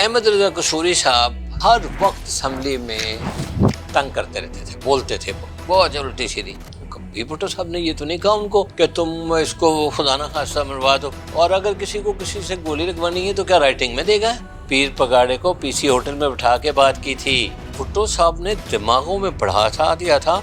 احمد رضا قصوری صاحب ہر وقت اسمبلی میں تنگ کرتے رہتے تھے، بولتے تھے بہت الٹی سیدھی. کبھی بھٹو صاحب نے یہ تو نہیں کہا ان کو کہ تم اس کو خدا نہ خواستہ مروا دو. اور اگر کسی کو کسی سے گولی لگوانی ہے تو کیا رائٹنگ میں دے گا؟ پیر پگاڑے کو پی سی ہوٹل میں بٹھا کے بات کی تھی. بھٹو صاحب نے دماغوں میں بڑھا دیا تھا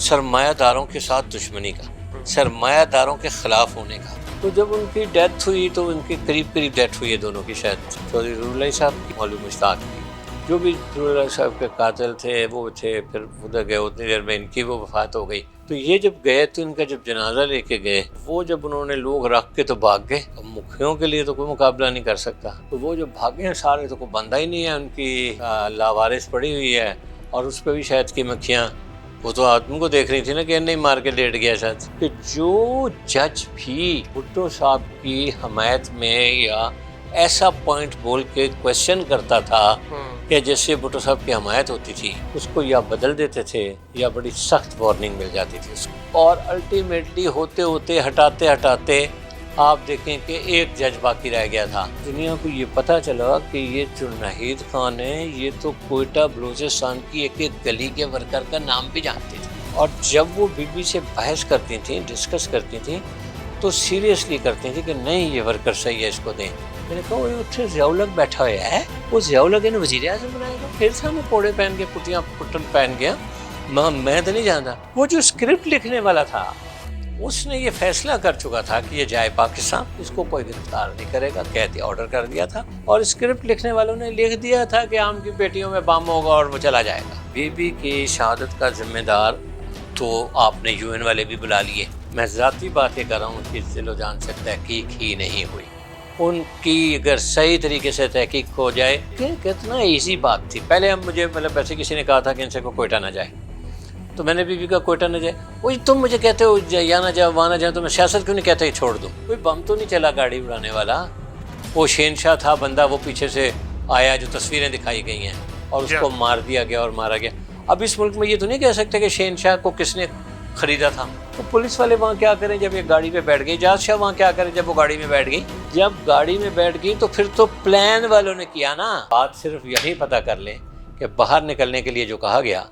سرمایہ داروں کے ساتھ دشمنی کا، سرمایہ داروں کے خلاف ہونے کا. تو جب ان کی ڈیتھ ہوئی تو ان کی قریب ڈیتھ ہوئی ہے دونوں کی، شاید چودھری ظہور اللہ صاحب کی، مولوی مشتاق کی. جو بھی ظہور اللہ صاحب کے قاتل تھے وہ تھے، پھر ادھر گئے، اتنی دیر میں ان کی وہ وفات ہو گئی. تو یہ جب گئے تو ان کا جب جنازہ لے کے گئے، وہ جب انہوں نے لوگ رکھ کے تو بھاگ گئے. اب مکھیوں کے لیے تو کوئی مقابلہ نہیں کر سکتا، تو وہ جو بھاگے ہیں سارے، تو کوئی بندہ ہی نہیں ہے، ان کی لاوارث پڑی ہوئی ہے. اور اس پہ بھی شاید کی مکھیاں، وہ تو آدمی کو دیکھ رہی تھی نا کہ نہیں مار کے لیٹ گیا شاید. کہ جو جج بھی بھٹو صاحب کی حمایت میں یا ایسا پوائنٹ بول کے کوشچن کرتا تھا کہ جس سے بھٹو صاحب کی حمایت ہوتی تھی، اس کو یا بدل دیتے تھے یا بڑی سخت وارننگ مل جاتی تھی اس کو. اور الٹیمیٹلی ہوتے ہوتے ہٹاتے آپ دیکھیں کہ ایک جج باقی رہ گیا تھا. دنیا کو یہ پتہ چلا کہ یہ جو ناہید خان ہے یہ تو کوئٹہ بلوچستان کی ایک گلی کے ورکر کا نام بھی جانتے تھے. اور جب وہ بی بی سے بحث کرتی تھیں، ڈسکس کرتی تھیں، تو سیریسلی کرتی تھیں کہ نہیں یہ ورکر صحیح ہے، اس کو دیں. میں نے کہا وہ اتنے ضیاءالحق بیٹھا ہوا ہے، وہ ضیاءالحق انہیں وزیر اعظم بنائے گا؟ پھر سامنے کوڑے پہن کے پٹیاں پٹن پہن گیا. میں تو نہیں جانتا. وہ جو اسکرپٹ لکھنے والا تھا اس نے یہ فیصلہ کر چکا تھا کہ یہ جائے پاکستان، اس کو کوئی گرفتار نہیں کرے گا، قید آرڈر کر دیا تھا. اور اسکرپٹ لکھنے والوں نے لکھ دیا تھا کہ عام کی بیٹیوں میں بم ہوگا اور وہ چلا جائے گا. بی بی کی شہادت کا ذمہ دار تو آپ نے یو این والے بھی بلا لیے. میں ذاتی باتیں کر رہا ہوں کہ دل و جان سے تحقیق ہی نہیں ہوئی. ان کی اگر صحیح طریقے سے تحقیق ہو جائے کہ کتنا ایزی بات تھی. پہلے مجھے ویسے کسی نے کہا تھا کہ ان سے کوئٹہ نہ جائے، تو میں نے بھی کہا کوئٹہ نہ جائے. وہ تم مجھے کہتے ہو یا نہ جاؤ وہاں نہ جاؤ، تو میں سیاست کیوں نہیں کہتا کہ چھوڑ دوں؟ کوئی بم تو نہیں چلا گاڑی اڑانے والا. وہ شہنشاہ تھا بندہ، وہ پیچھے سے آیا جو تصویریں دکھائی گئی ہیں، اور اس کو مار دیا گیا اور مارا گیا. اب اس ملک میں یہ تو نہیں کہہ سکتے کہ شہنشاہ کو کس نے خریدا تھا. تو پولیس والے وہاں کیا کریں جب یہ گاڑی پہ بیٹھ گئی؟ جاز شاہ وہاں کیا کریں جب وہ گاڑی میں بیٹھ گئی؟ جب گاڑی میں بیٹھ گئی تو پھر تو پلان والوں نے کیا نا. بات صرف یہی پتہ کر لیں کہ باہر نکلنے کے لیے جو کہا گیا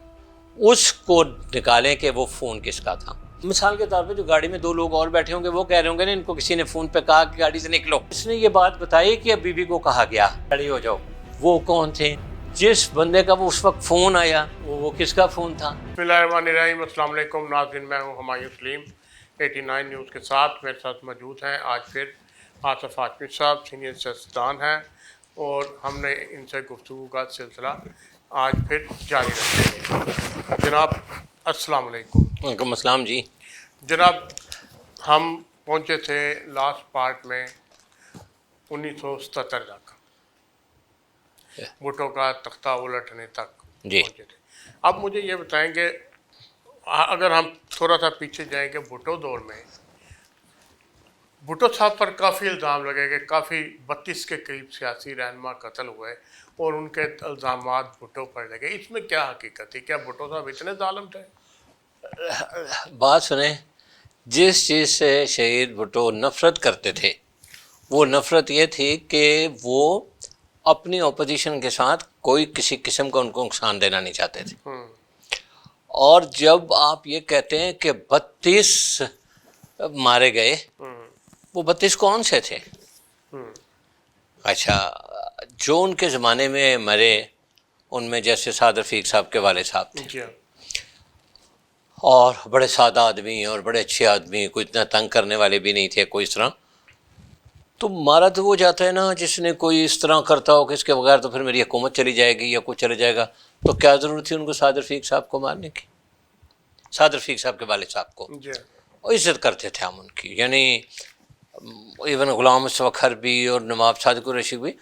اس کو نکالیں کہ وہ فون کس کا تھا. مثال کے طور پہ جو گاڑی میں 2 لوگ اور بیٹھے ہوں گے وہ کہہ رہے ہوں گے نا ان کو کسی نے فون پہ کہا کہ گاڑی سے نکلو. اس نے یہ بات بتائی کہ بی بی کو کہا گیا کھڑی ہو جاؤ. وہ کون تھے؟ جس بندے کا وہ اس وقت فون آیا وہ کس کا فون تھا؟ بسم اللہ الرحمن الرحیم. السلام علیکم ناظرین، میں ہوں ہمایوں سلیم 89 نیوز کے ساتھ. میرے ساتھ موجود ہیں آج پھر آصف ہاشمی صاحب، سینئر سیاستدان ہیں، اور ہم نے ان سے گفتگو کا سلسلہ آج پھر جاری رکھیں گے. جناب السلام علیکم. وعلیکم السلام جی. جناب ہم پہنچے تھے لاسٹ پارٹ میں 1977 تک، بھٹو کا تختہ الٹنے تک جی. پہنچے تھے. اب مجھے یہ بتائیں کہ اگر ہم تھوڑا سا پیچھے جائیں کہ بھٹو دور میں بھٹو صاحب پر کافی الزام لگے کہ کافی 32 کے قریب سیاسی رہنما قتل ہوئے اور ان کے الزامات بھٹو پر لگے. اس میں کیا حقیقت تھی؟ کیا بھٹو صاحب اتنے ظالم تھے؟ بات سنیں، جس چیز سے شہید بھٹو نفرت کرتے تھے وہ نفرت یہ تھی کہ وہ اپنی اپوزیشن کے ساتھ کوئی کسی قسم کا ان کو نقصان دینا نہیں چاہتے تھے. اور جب آپ یہ کہتے ہیں کہ 32 مارے گئے، وہ 32 کون سے تھے؟ اچھا، جو ان کے زمانے میں مرے ان میں جیسے سعد رفیق صاحب کے والد صاحب تھے، اور بڑے سادہ آدمی اور بڑے اچھے آدمی، کوئی اتنا تنگ کرنے والے بھی نہیں تھے کوئی اس طرح. تو مارا تو وہ جاتا ہے نا جس نے کوئی اس طرح کرتا ہو کہ اس کے بغیر تو پھر میری حکومت چلی جائے گی یا کچھ چلے جائے گا. تو کیا ضرورت تھی ان کو سعد رفیق صاحب کو مارنے کی؟ سعد رفیق صاحب کے والد صاحب کو اور عزت کرتے تھے ہم ان کی. یعنی ایون غلام مصطفیٰ بھی اور نواب صادق الرشید بھی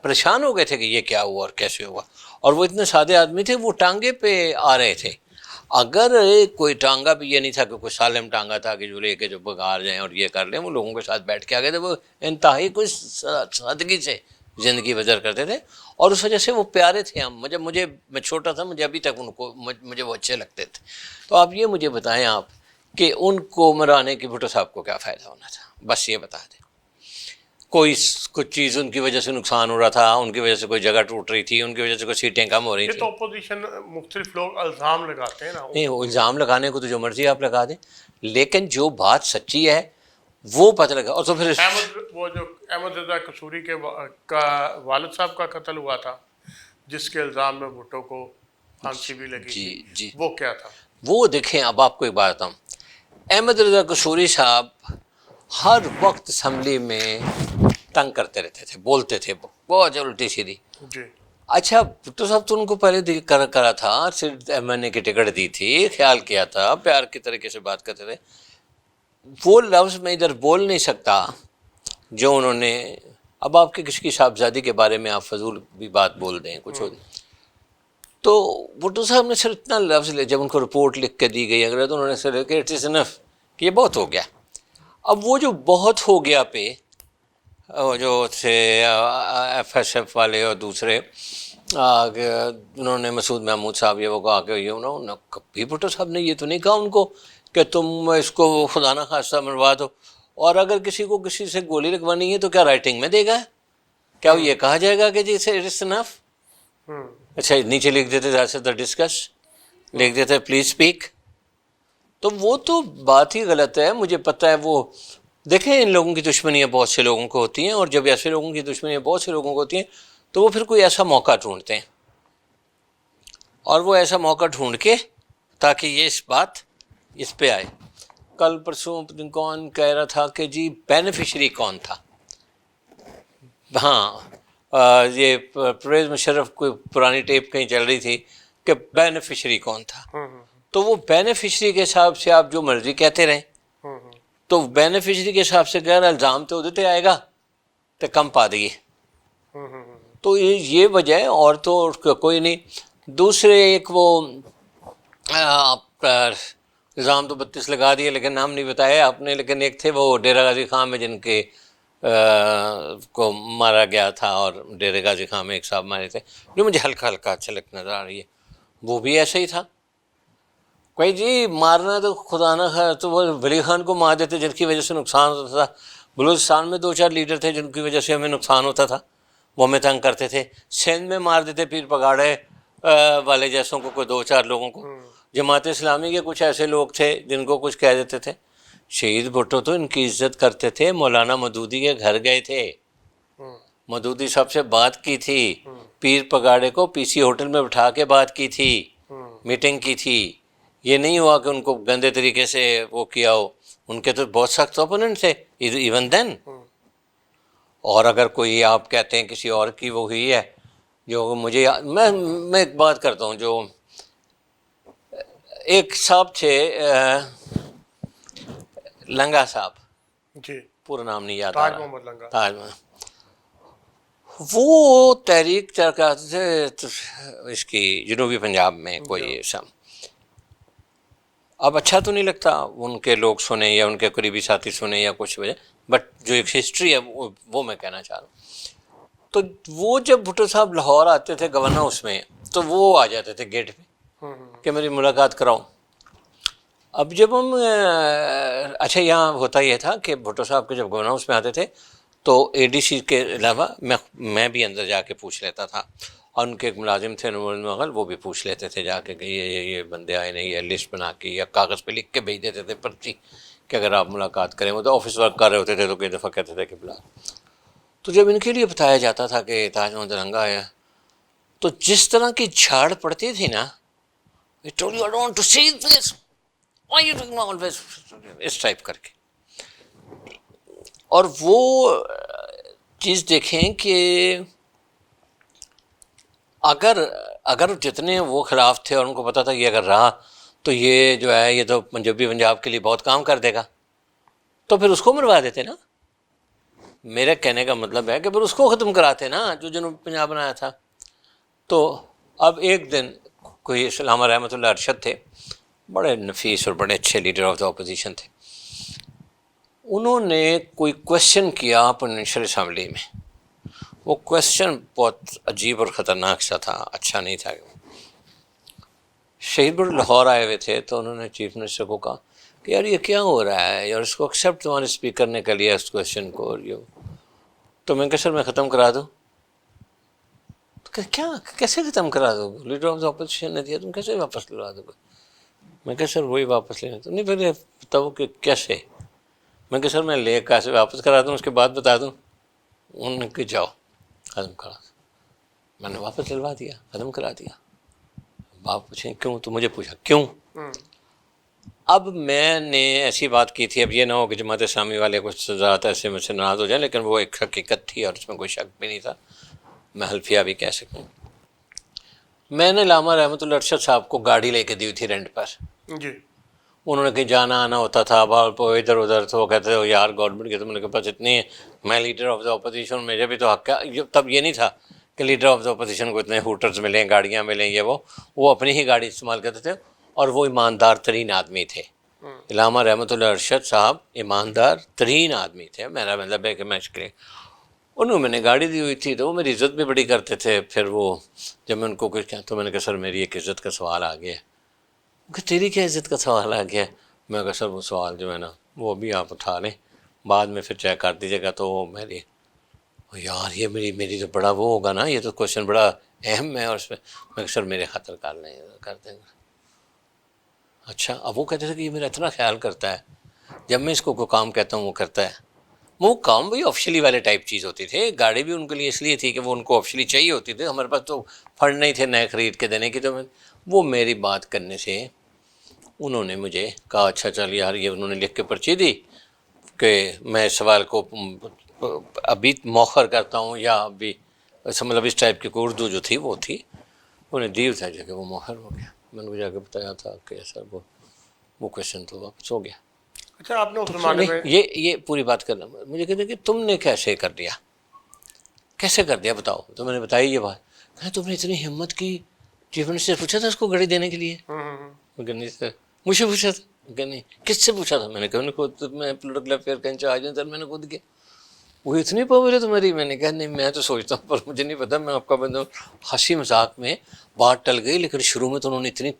پریشان ہو گئے تھے کہ یہ کیا ہوا اور کیسے ہوا. اور وہ اتنے سادے آدمی تھے، وہ ٹانگے پہ آ رہے تھے. اگر کوئی ٹانگا بھی یہ نہیں تھا کہ کوئی سالم ٹانگا تھا کہ جو لے کے جو بگار جائیں اور یہ کر لیں، وہ لوگوں کے ساتھ بیٹھ کے آ گئے تھے. وہ انتہائی کوئی سادگی سے زندگی بسر کرتے تھے اور اس وجہ سے وہ پیارے تھے. ہم میں چھوٹا تھا، مجھے ابھی تک ان کو مجھے وہ اچھے لگتے تھے. تو آپ یہ مجھے بتائیں آپ کہ ان کو مرانے کی بھٹو صاحب کو کیا فائدہ ہونا تھا؟ بس یہ بتا دیں. کوئی کچھ چیز ان کی وجہ سے نقصان ہو رہا تھا، ان کی وجہ سے کوئی جگہ ٹوٹ رہی تھی، ان کی وجہ سے کوئی سیٹیں کم ہو رہی یہ تھیں. تو اپوزیشن مختلف لوگ الزام لگاتے ہیں نا. نہیں، وہ الزام لگانے کو تو جو مرضی آپ لگا دیں، لیکن جو بات سچی ہے وہ پتہ لگا. اور تو پھر وہ جو احمد رضا قصوری کے کا والد صاحب کا قتل ہوا تھا، جس کے الزام میں بھٹو کو پھانسی بھی لگی جی تھی، جی وہ کیا تھا؟ وہ دیکھیں، اب آپ کو ایک بات بتاؤں، احمد رضا قصوری صاحب ہر وقت اسمبلی میں تنگ کرتے رہتے تھے، بولتے تھے بہت الٹی سیدھی. جی اچھا بھٹو صاحب تو ان کو پہلے کرا تھا، صرف ایم این اے کی ٹکٹ دی تھی، خیال کیا تھا، پیار کی طریقے سے بات کرتے تھے. وہ لفظ میں ادھر بول نہیں سکتا جو انہوں نے. اب آپ کے کسی کی صاحبزادی کے بارے میں آپ فضول بھی بات بول دیں، کچھ ہو دیں، تو بھٹو صاحب نے صرف اتنا لفظ لے، جب ان کو رپورٹ لکھ کے دی گئی اگر تو انہوں نے صرف کہ اٹ از انف، کہ یہ بہت ہو گیا. اب وہ جو بہت ہو گیا پہ جو تھے ایف ایس ایف والے اور دوسرے انہوں نے مسعود محمود صاحب یہ وہ کہا کہ یہ انہوں نے کبھی بھٹو صاحب نے یہ تو نہیں کہا ان کو کہ تم اس کو خدا نہ خواستہ مروا دو، اور اگر کسی کو کسی سے گولی لگوانی ہے تو کیا رائٹنگ میں دے گا؟ کیا وہ یہ کہا جائے گا کہ جی اٹ از انف؟ اچھا نیچے لکھ دیتے دیٹس دا ڈسکس، لکھ دیتے پلیز اسپیک. تو وہ تو بات ہی غلط ہے. مجھے پتہ ہے وہ دیکھیں ان لوگوں کی دشمنیاں بہت سے لوگوں کو ہوتی ہیں، اور جب ایسے لوگوں کی دشمنیاں بہت سے لوگوں کو ہوتی ہیں تو وہ پھر کوئی ایسا موقع ڈھونڈتے ہیں، اور وہ ایسا موقع ڈھونڈ کے تاکہ یہ اس پہ آئے. کل پرسوں کون کہہ رہا تھا کہ جی بینیفیشری کون تھا؟ ہاں یہ پرویز مشرف کوئی پرانی ٹیپ کہیں چل رہی تھی کہ بینیفیشری کون تھا. تو وہ بینیفیشری کے حساب سے آپ جو مرضی کہتے رہیں، تو بینیفیشری کے حساب سے کہہ رہا الزام تو دیتے آئے گا تو کم پا دیے. تو یہ وجہ ہے، اور تو کوئی نہیں. دوسرے ایک وہ الزام تو 32 لگا دیے لیکن نام نہیں بتایا آپ نے، لیکن ایک تھے وہ ڈیرہ غازی خان میں جن کے کو مارا گیا تھا، اور ڈیرہ غازی خان میں ایک صاحب مارے تھے جو مجھے ہلکا ہلکا جھلک نظر آ رہی ہے، وہ بھی ایسا ہی تھا. کوئی جی مارنا تو خدا نہ تو وہ ولی خان کو مار دیتے جن کی وجہ سے نقصان ہوتا تھا. بلوچستان میں 2-4 لیڈر تھے جن کی وجہ سے ہمیں نقصان ہوتا تھا، وہ ہمیں تنگ کرتے تھے. سندھ میں مار دیتے پیر پگاڑے والے جیسوں کو، کوئی 2-4 لوگوں کو. جماعت اسلامی کے کچھ ایسے لوگ تھے جن کو کچھ کہہ دیتے تھے. شہید بھٹو تو ان کی عزت کرتے تھے، مولانا مودودی کے گھر گئے تھے، مودودی صاحب سے بات کی تھی، پیر پگاڑے کو پی سی ہوٹل میں بٹھا کے بات کی تھی، میٹنگ کی تھی. یہ نہیں ہوا کہ ان کو گندے طریقے سے وہ کیا ہو. ان کے تو بہت سخت اوپوننٹ تھے ایون دین. اور اگر کوئی آپ کہتے ہیں کسی اور کی وہ ہوئی ہے جو مجھے میں ایک بات کرتا ہوں، جو ایک صاحب تھے لنگا صاحب، جی پورا نام نہیں یاد آ تاج رہا، محمد لنگا. تاج محمد. وہ تحریک چرکاتے تھے اس کی جنوبی پنجاب میں کوئی ایسا. اب اچھا تو نہیں لگتا ان کے لوگ سنیں یا ان کے قریبی ساتھی سنیں یا کچھ وجہ، بٹ جو ایک ہسٹری ہے وہ میں کہنا چاہ رہا ہوں. تو وہ جب بھٹو صاحب لاہور آتے تھے گورنر ہاؤس میں، تو وہ آ جاتے تھے گیٹ پہ کہ میری ملاقات کراؤ. اب جب ہم اچھا یہاں ہوتا یہ تھا کہ بھٹو صاحب کے جب گورنر ہاؤس میں آتے تھے تو اے ڈی سی کے علاوہ میں بھی اندر جا کے پوچھ لیتا تھا، اور ان کے ایک ملازم تھے نور مغل، وہ بھی پوچھ لیتے تھے جا کے کہ یہ بندے آئے نہیں، یا لسٹ بنا کے یا کاغذ پہ لکھ کے بھیج دیتے تھے پرچی کہ اگر آپ ملاقات کریں. وہ تو آفس ورک کر رہے ہوتے تھے تو کئی دفعہ کہتے تھے کہ بلا. تو جب ان کے لیے بتایا جاتا تھا کہ تاج محمد لنگا آیا، تو جس طرح کی جھاڑ پڑتی تھی نا، اس ٹائپ کر کے. اور وہ چیز دیکھیں کہ اگر جتنے وہ خلاف تھے اور ان کو پتا تھا یہ اگر رہا تو یہ جو ہے یہ تو پنجاب کے لیے بہت کام کر دے گا، تو پھر اس کو مروا دیتے نا. میرے کہنے کا مطلب ہے کہ پھر اس کو ختم کراتے نا جو جنوبی پنجاب بنایا تھا. تو اب ایک دن کوئی علامہ رحمۃ اللہ ارشد تھے، بڑے نفیس اور بڑے اچھے لیڈر آف دا اپوزیشن تھے. انہوں نے کوئی کویشچن کیا پرنشر اسمبلی میں. وہ کویشچن بہت عجیب اور خطرناک سا تھا، اچھا نہیں تھا. شہید بھٹو لاہور آئے ہوئے تھے تو انہوں نے چیف منسٹر کو کہا کہ یار یہ کیا ہو رہا ہے، اور اس کو ایکسیپٹ تمہارے اسپیکر نے کر لیا اس کویشچن کو. اور یہ تو میں کہا سر میں ختم کرا دوں. کیا کیسے ختم کرا دو؟ لیڈر آف دا اپوزیشن نے دیا، تم کیسے واپس لگا دو گے؟ میں کہا سر وہی واپس لینا. تو نہیں پہلے بتاؤ کہ کیسے. میں کہا سر میں لے کیسے واپس کرا دوں، اس کے بعد بتا دوں. انہوں نے کہ جاؤ ختم کرا دو. میں نے واپس دلوا دیا، ختم کرا دیا. آپ پوچھیں کیوں؟ تو مجھے پوچھا کیوں. اب میں نے ایسی بات کی تھی، اب یہ نہ ہو کہ جماعت اسلامی والے کچھ ذات ایسے مجھ سے ناراض ہو جائیں، لیکن وہ ایک حقیقت تھی اور اس میں کوئی شک بھی نہیں تھا، میں حلفیہ بھی کہہ سکوں. میں نے علامہ رحمۃ اللہ ارشد صاحب کو گاڑی لے کے دی تھی رینٹ پر. جی. انہوں نے کہیں جانا آنا ہوتا تھا، اب ادھر ادھر تو وہ کہتے تھے یار گورنمنٹ کے تم کے پاس اتنی ہے، میں لیڈر آف دا اپوزیشن، مجھے بھی تو حق ہے. تب یہ نہیں تھا کہ لیڈر آف دا اپوزیشن کو اتنے ہوٹلز ملیں، گاڑیاں ملیں، یہ وہ اپنی ہی گاڑی استعمال کرتے تھے اور وہ ایماندار ترین آدمی تھے. علامہ رحمۃ اللہ ارشد صاحب ایماندار ترین آدمی تھے. میرا مطلب ہے کہ میں اس کے لیے انہوں میں نے گاڑی دی ہوئی تھی تو وہ میری عزت بھی بڑی کرتے تھے. پھر وہ جب میں ان کو کچھ کہا تو میں نے کہا سر میری ایک عزت کا سوال آ گیا ہے. کہ تیری کیا عزت کا سوال آ گیا ہے؟ میں کہا سر وہ سوال جو ہے نا وہ بھی آپ اٹھا لیں، بعد میں پھر چیک کر دیجیے گا. تو وہ میری یار یہ میری تو بڑا وہ ہوگا نا، یہ تو کوشچن بڑا اہم ہے. اور اس میں کہا سر میرے خاطر کر لیں، کر دیں گے. اچھا. اب وہ کہتے تھے کہ یہ میرا اتنا خیال کرتا ہے، جب میں اس کو کوئی کام کہتا ہوں وہ کرتا ہے. وہ کام بھی آفیشلی والے ٹائپ چیز ہوتی تھی. گاڑی بھی ان کے لیے اس لیے تھی کہ وہ ان کو آفیشلی چاہیے ہوتی تھی، ہمارے پاس تو فنڈ نہیں تھے نئے خرید کے دینے کی. تو وہ میری بات کرنے سے انہوں نے مجھے کہا اچھا چل یار، یہ انہوں نے لکھ کے پرچی دی کہ میں اس سوال کو ابھی مؤخر کرتا ہوں، یا ابھی مطلب اس ٹائپ کی کوئی اردو جو تھی وہ تھی، انہیں دی تھا جو کہ وہ مؤخر ہو گیا. میں نے جا کے بتایا تھا کہ سر وہ کویشچن تو واپس ہو گیا. اچھا آپ نے اس زمانے میں یہ پوری بات کرنا مجھے کہتے کہ تم نے کیسے کر دیا، کیسے کر دیا بتاؤ. تو میں نے بتائی یہ بات. کہ تم نے اتنی ہمت کی، چیف منسٹر سے پوچھا تھا اس کو گاڑی دینے کے لیے؟ نہیں سر. مجھے پوچھا تھا؟ کہ نہیں. کس سے پوچھا تھا؟ میں نے کہا میں پولیٹیکل افیئر کا انچارج ہوں سر، میں نے خود کیا. وہ اتنی پاور ہے تمہاری؟ میں نے کہا نہیں میں تو سوچتا ہوں پر مجھے نہیں پتا، میں آپ کا بندہ. ہنسی مذاق میں بات ٹل گئی، لیکن شروع میں تو انہوں نے اتنی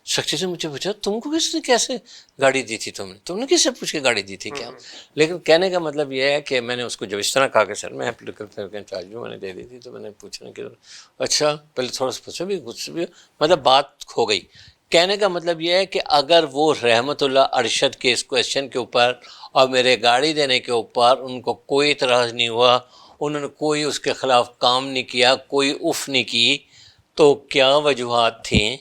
سختی سے مجھے پوچھا تم کو کس نے کیسے گاڑی دی تھی، تم نے کس سے پوچھ کے گاڑی دی تھی کیا. لیکن کہنے کا مطلب یہ ہے کہ میں نے اس کو جب اس طرح کہا کہ سر میں پولیٹیکل افیئر کا انچارج ہوں، میں نے دے دی تھی، تو میں نے پوچھنے کی اچھا پہلے تھوڑا سا پوچھا بھی کچھ بھی، مطلب بات ہو گئی. کہنے کا مطلب یہ ہے کہ اگر وہ رحمت اللہ ارشد کے اس کویشچن کے اوپر اور میرے گاڑی دینے کے اوپر ان کو کوئی اعتراض نہیں ہوا، انہوں نے کوئی اس کے خلاف کام نہیں کیا، کوئی اف نہیں کی، تو کیا وجوہات تھیں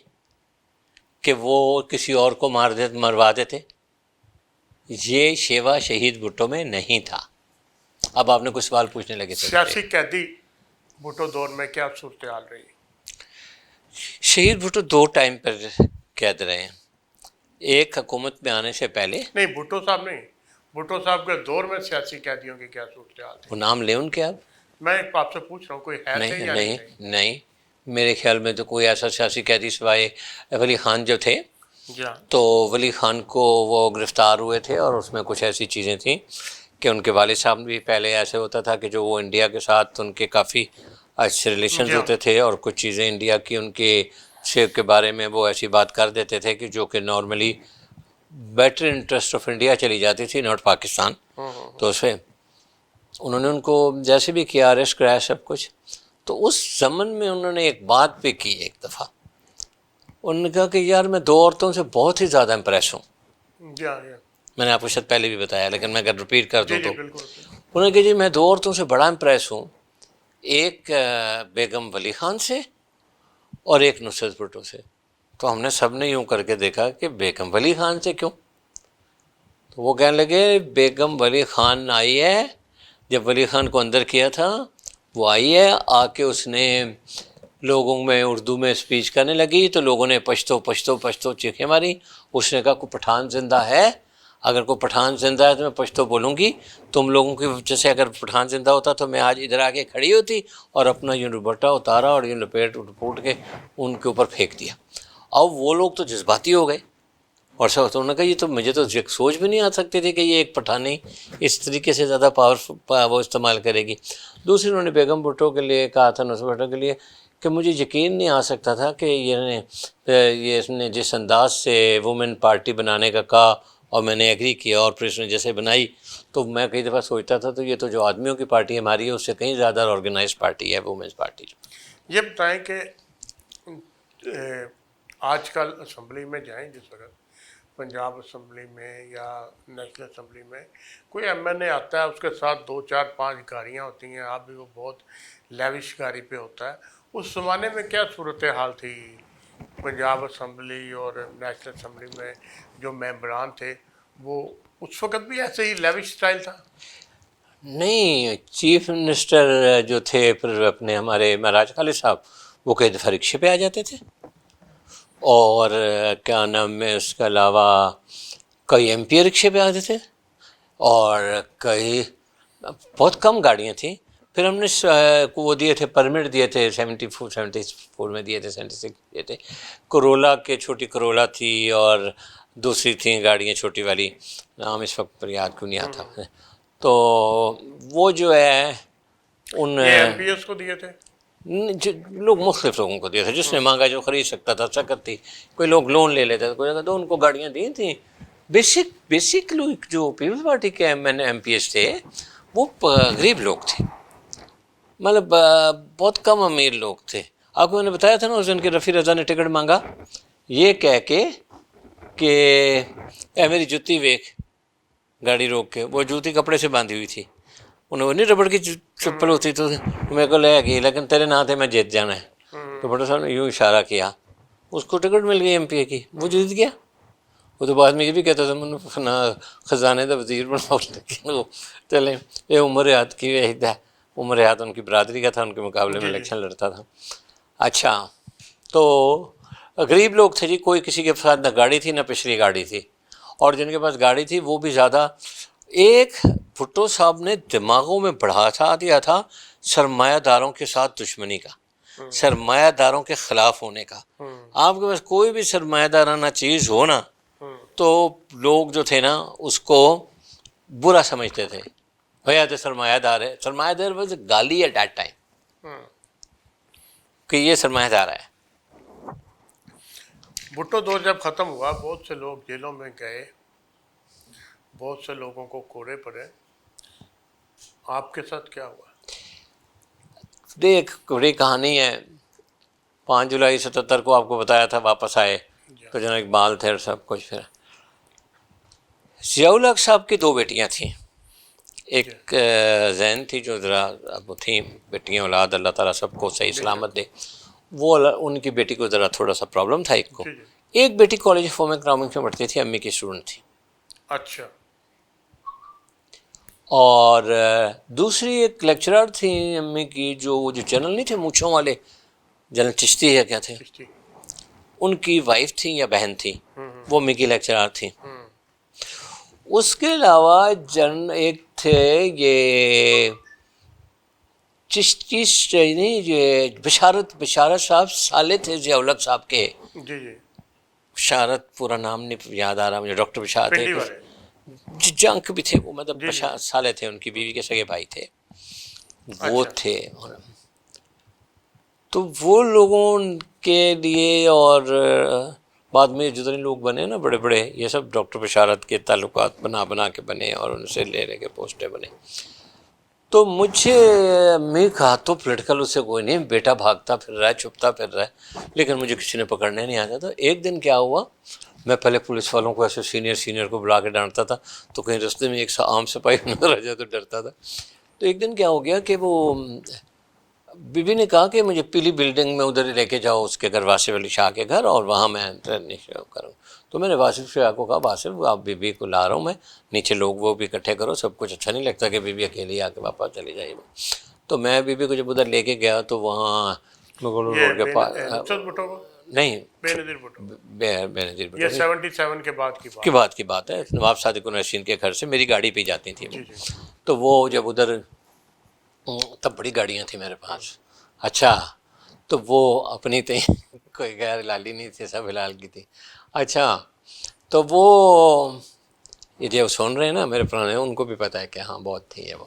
کہ وہ کسی اور کو مروا دیتے؟ یہ شیوا شہید بھٹو میں نہیں تھا. اب آپ نے کچھ سوال پوچھنے لگے تھے. سیاسی قیدی بھٹو دور میں کیا صورتحال رہی؟ شہید بھٹو دو ٹائم پر قید رہے ہیں. ایک حکومت میں آنے سے پہلے. نہیں بھٹو صاحب نہیں، بھٹو صاحب کے دور میں سیاسی قیدیوں کی کیا صورتحال تھی؟ وہ نام لیں ان کے اب؟ میں آپ سے پوچھ رہا ہوں کوئی ہے تھے یا نہیں؟ نہیں میرے خیال میں تو کوئی ایسا سیاسی قیدی سوائے ولی خان جو تھے. تو ولی خان کو وہ گرفتار ہوئے تھے اور اس میں کچھ ایسی چیزیں تھیں کہ ان کے والد صاحب بھی پہلے ایسے ہوتا تھا کہ جو وہ انڈیا کے ساتھ ان کے کافی اچھے ریلیشنز ہوتے تھے، اور کچھ چیزیں انڈیا کی ان کے شیپ کے بارے میں وہ ایسی بات کر دیتے تھے کہ جو کہ normally better interest of India چلی جاتی تھی، ناٹ پاکستان. تو اس میں انہوں نے ان کو جیسے بھی کیا اریسٹ کرایا سب کچھ. تو اس زمن میں انہوں نے ایک بات بھی کی ایک دفعہ، انہوں نے کہا کہ یار میں دو عورتوں سے بہت ہی زیادہ امپریس ہوں. میں نے آپ کو شاید پہلے بھی بتایا لیکن میں اگر ریپیٹ کر دوں تو انہوں نے کہا جی میں دو عورتوں سے بڑا امپریس ہوں، ایک بیگم ولی خان سے اور ایک نصرت بھٹو سے. تو ہم نے سب نے یوں کر کے دیکھا کہ بیگم ولی خان سے کیوں؟ تو وہ کہنے لگے بیگم ولی خان آئی ہے، جب ولی خان کو اندر کیا تھا وہ آئی ہے، آ کے اس نے لوگوں میں اردو میں اسپیچ کرنے لگی تو لوگوں نے پشتو پشتو پشتو چیخیں ماری. اس نے کہا کوئی پٹھان زندہ ہے؟ اگر کوئی پٹھان زندہ ہے تو میں پشتو بولوں گی. تم لوگوں کی وجہ سے اگر پٹھان زندہ ہوتا تو میں آج ادھر آ کے کھڑی ہوتی اور اپنا یوں دوپٹہ اتارا اور یوں لپیٹ کے ان کے اوپر پھینک دیا. اب وہ لوگ تو جذباتی ہو گئے اور سب انہوں نے کہا یہ تو مجھے تو سوچ بھی نہیں آ سکتی تھی کہ یہ ایک پٹھانی اس طریقے سے زیادہ پاور وہ استعمال کرے گی. دوسری انہوں نے بیگم بھٹو کے لیے کہا تھا، نصرت بھٹو کے لیے، کہ مجھے یقین نہیں آ سکتا تھا کہ یہ اس نے جس انداز سے وومن پارٹی بنانے کا کہا اور میں نے ایگری کیا اور پھر اس نے جیسے بنائی تو میں کئی دفعہ سوچتا تھا تو یہ تو جو آدمیوں کی پارٹی ہماری ہے اس سے کہیں زیادہ آرگنائز پارٹی ہے وومنس پارٹی. یہ بتائیں کہ آج کل اسمبلی میں جائیں جس وقت پنجاب اسمبلی میں یا نیشنل اسمبلی میں کوئی ایم این اے آتا ہے اس کے ساتھ 2 4 5 گاڑیاں ہوتی ہیں, اب بھی وہ بہت لیوش گاڑی پہ ہوتا ہے. اس زمانے میں کیا صورتحال تھی پنجاب اسمبلی اور نیشنل اسمبلی میں جو ممبران تھے وہ اس وقت بھی ایسے ہی لیوش سٹائل تھا؟ نہیں, چیف منسٹر جو تھے پھر اپنے ہمارے مہاراج خالد صاحب وہ کئی دفعہ رکشے پہ آ جاتے تھے, اور کیا نام ہے اس کے علاوہ کئی ایم پی رکشے پہ آتے تھے, اور کئی بہت کم گاڑیاں تھیں. پھر ہم نے وہ دیے تھے پرمٹ دیے تھے 74 میں دیے تھے 76 دیے تھے. کرولا کے چھوٹی کرولا تھی اور دوسری تھیں گاڑیاں چھوٹی والی, نام اس وقت پر یاد کیوں نہیں آتا. تو وہ جو ہے ان ایم پی ایس کو دیے تھے لوگ مختلف لوگوں کو دیے تھے, جس نے مانگا جو خرید سکتا تھا سکت تھی, کوئی لوگ لون لے لیتے تھے, کوئی جگہ تو ان کو گاڑیاں دی تھیں. بیسک لوگ جو پیپلز پارٹی کے ایم پی ایس تھے وہ غریب لوگ تھے, مطلب بہت کم امیر لوگ تھے. آپ کو میں نے بتایا تھا نا اس دن کہ رفیع رضا نے ٹکٹ مانگا یہ کہہ کے کہ اے میری جوتی ویک, گاڑی روک کے, وہ جوتی کپڑے سے باندھی ہوئی تھی, انہیں وہ نہیں ربڑ کی چپل ہوتی تو میرے کو لے گئی, لیکن تیرے نام تھے میں جیت جانا ہے. تو بڑا صاحب نے یوں اشارہ کیا, اس کو ٹکٹ مل گئی ایم پی اے کی, وہ جیت گیا. وہ تو بعد میں یہ بھی کہتا تھا نا خزانے کا وزیر بناؤ, لیکن وہ چلیں یہ عمر حیات کی ہے, عمر حیات ان کی برادری کا تھا, ان کے مقابلے میں الیکشن لڑتا تھا. اچھا, تو غریب لوگ تھے جی, کوئی کسی کے ساتھ نہ گاڑی تھی نہ پچھلی گاڑی تھی, اور جن کے پاس گاڑی تھی وہ بھی زیادہ. ایک بھٹو صاحب نے دماغوں میں بڑھا دیا تھا سرمایہ داروں کے ساتھ دشمنی کا, سرمایہ داروں کے خلاف ہونے کا. آپ کے پاس کوئی بھی سرمایہ دارانہ چیز ہو نا تو لوگ جو تھے نا اس کو برا سمجھتے تھے, بھیا تو سرمایہ دار ہے. سرمایہ دار واز گالی ایٹ دیٹ ٹائم کہ یہ سرمایہ دار ہے. بھٹو دور جب ختم ہوا بہت سے لوگ جیلوں میں گئے, بہت سے لوگوں کو کوڑے پڑے, آپ کے ساتھ کیا ہوا؟ دیکھ بڑی کہانی ہے. 5 جولائی 77 کو آپ کو بتایا تھا واپس آئے تو جناب اقبال تھے اور سب کچھ. پھر ضیاء الحق صاحب کی 2 بیٹیاں تھیں, ایک زین تھی جو ذرا اب تھیں بیٹیاں اولاد, اللہ تعالیٰ سب کو صحیح سلامت دے, وہ ان کی بیٹی کو ذرا تھوڑا سا پرابلم تھا ایک کو. ایک بیٹی کالج آف ہوم اکنامکس میں پڑھتی تھی, امی کی اسٹوڈنٹ تھی. اچھا. اور دوسری ایک لیکچرر تھی امی کی, جو چینل نہیں تھے مونچھوں والے, جنرل چشتی ہے کیا تھے, ان کی وائف تھی یا بہن تھی, وہ امی کی لیکچرر تھی. اس کے علاوہ ایک تھے یہ چشتی نہیں, یہ بشارت صاحب سالے تھے ضیاء الحق صاحب کے. جی جی, بشارت پورا نام نہیں یاد آ رہا مجھے, ڈاکٹر بشارت تھے, جنک بھی تھے وہ, مطلب سالے تھے, ان کی بیوی کے سگے بھائی تھے وہ تھے. تو وہ لوگوں کے لیے, اور بعد میں جتنے لوگ بنے نا بڑے بڑے, یہ سب ڈاکٹر بشارت کے تعلقات بنا کے بنے اور ان سے لے کے پوسٹیں بنے. تو مجھے میں کہا تو پولیٹیکل اس سے کوئی نہیں, بیٹا بھاگتا پھر رہا ہے, چھپتا پھر رہا ہے, لیکن مجھے کسی نے پکڑنے نہیں آتا. تو ایک دن کیا ہوا, میں پہلے پولیس والوں کو ایسے سینئر کو بلا کے ڈانٹتا تھا, تو کہیں رستے میں ایک عام سپاہی نظر آ جائے تو ڈرتا تھا. تو ایک دن کیا ہو گیا کہ وہ بی بی نے کہا کہ مجھے پیلی بلڈنگ میں ادھر لے کے جاؤ, اس کے گھر واسف علی شاہ کے گھر, اور وہاں میں کروں. تو میں نے واسف شاہ کو کہا واسف آپ بی بی کو لا رہا ہوں میں, نیچے لوگ وہ بھی اکٹھے کرو, سب کچھ اچھا نہیں لگتا کہ بی بی اکیلی آ کے واپس چلی جائے. تو میں بی بی کو جب ادھر لے کے گیا تو وہاں مغل روڈ کے پاس, نہیں بے نظیر بھٹو, یہ 77 کے بعد کی بات ہے, نواب صادق النشین کے گھر سے میری گاڑی پہ جاتی تھی. تو وہ جب ادھر, تب بڑی گاڑیاں تھیں میرے پاس. اچھا, تو وہ اپنی تھیں, کوئی غیر لالی نہیں تھی, سب ہلال کی تھی. اچھا, تو وہ یہ جو سن رہے ہیں نا میرے پرانے, ان کو بھی پتہ ہے کہ ہاں بہت تھی ہے وہ.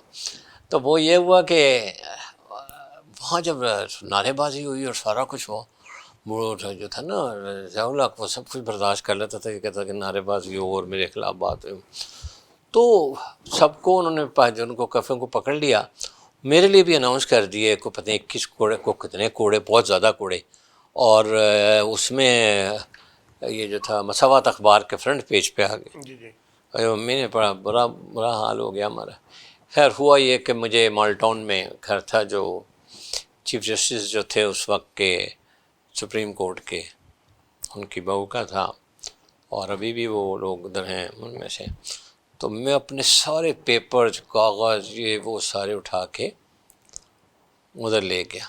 تو وہ یہ ہوا کہ وہاں جب نعرے بازی ہوئی اور سارا کچھ ہوا, وہ جو تھا نا ضیاء الحق، وہ سب کچھ برداشت کر لیتا تھا، یہ کہتا کہ نعرے بازی ہو اور میرے خلاف بات ہوئی، تو سب کو انہوں نے جو ان کو کفن کو پکڑ لیا، میرے لیے بھی اناؤنس کر دیے کو پتہ نہیں 21 کوڑے کو کتنے کوڑے، بہت زیادہ کوڑے، اور اس میں یہ جو تھا مساوات اخبار کے فرنٹ پیج پہ آ گئے۔ جی جی میں نے بڑا برا حال ہو گیا ہمارا۔ خیر ہوا یہ کہ مجھے مال ٹاؤن میں گھر تھا، جو چیف جسٹس جو تھے اس وقت کے سپریم کورٹ کے، ان کی بہو کا تھا، اور ابھی بھی وہ لوگ ادھر ہیں ان میں سے، تو میں اپنے سارے پیپر کاغذ یہ وہ سارے اٹھا کے ادھر لے گیا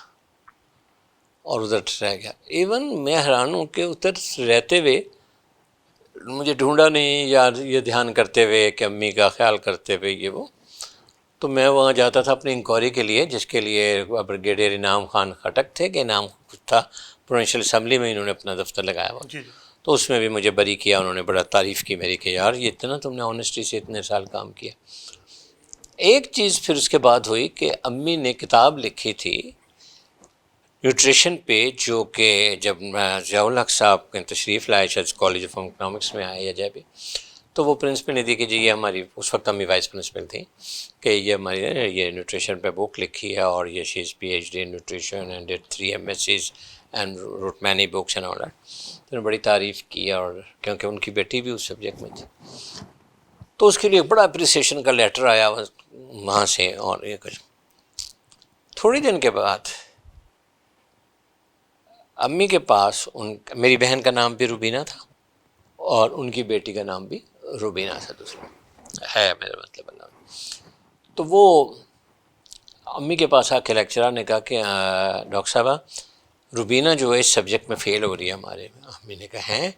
اور ادھر رہ گیا۔ ایون میں حیران ہوں کہ ادھر رہتے ہوئے مجھے ڈھونڈا نہیں، یا یہ دھیان کرتے ہوئے کہ امی کا خیال کرتے ہوئے یہ وہ، تو میں وہاں جاتا تھا اپنی انکوائری کے لیے، جس کے لیے بریگیڈیئر انعام خان خٹک تھے کہ انعام کچھ تھا، پروونشل اسمبلی میں انہوں نے اپنا دفتر لگایا ہوا، جی جی تو اس میں بھی مجھے بری کیا، انہوں نے بڑا تعریف کی میری کہ یار یہ اتنا تم نے آنیسٹی سے اتنے سال کام کیا۔ ایک چیز پھر اس کے بعد ہوئی کہ امی نے کتاب لکھی تھی نیوٹریشن پہ، جو کہ جب ضیاء الحق صاحب کے تشریف لائے شاید کالج آف اکنامکس میں آئے یا جب بھی، تو وہ پرنسپل نے دی کہ جی یہ ہماری، اس وقت امی وائس پرنسپل تھیں، کہ یہ ہماری یہ نیوٹریشن پہ بک لکھی ہے، اور یہ she is P H D in nutrition and 3 MSCs and wrote many books and all that. تو نے بڑی تعریف کی، اور کیونکہ ان کی بیٹی بھی اس سبجیکٹ میں تھی، تو اس کے لیے بڑا اپریسیشن کا لیٹر آیا وہاں سے، اور یہ کچھ تھوڑی دن کے بعد امی کے پاس میری بہن کا نام بھی روبینہ تھا، اور ان کی بیٹی کا نام بھی روبینہ تھا، دوسرا ہے میرا مطلب اللہ۔ تو وہ امی کے پاس آ کے لیکچرر نے کہا کہ ڈاکٹر صاحبہ روبینہ جو ہے اس سبجیکٹ میں فیل ہو رہی ہے ہمارے۔ امی نے کہا ہیں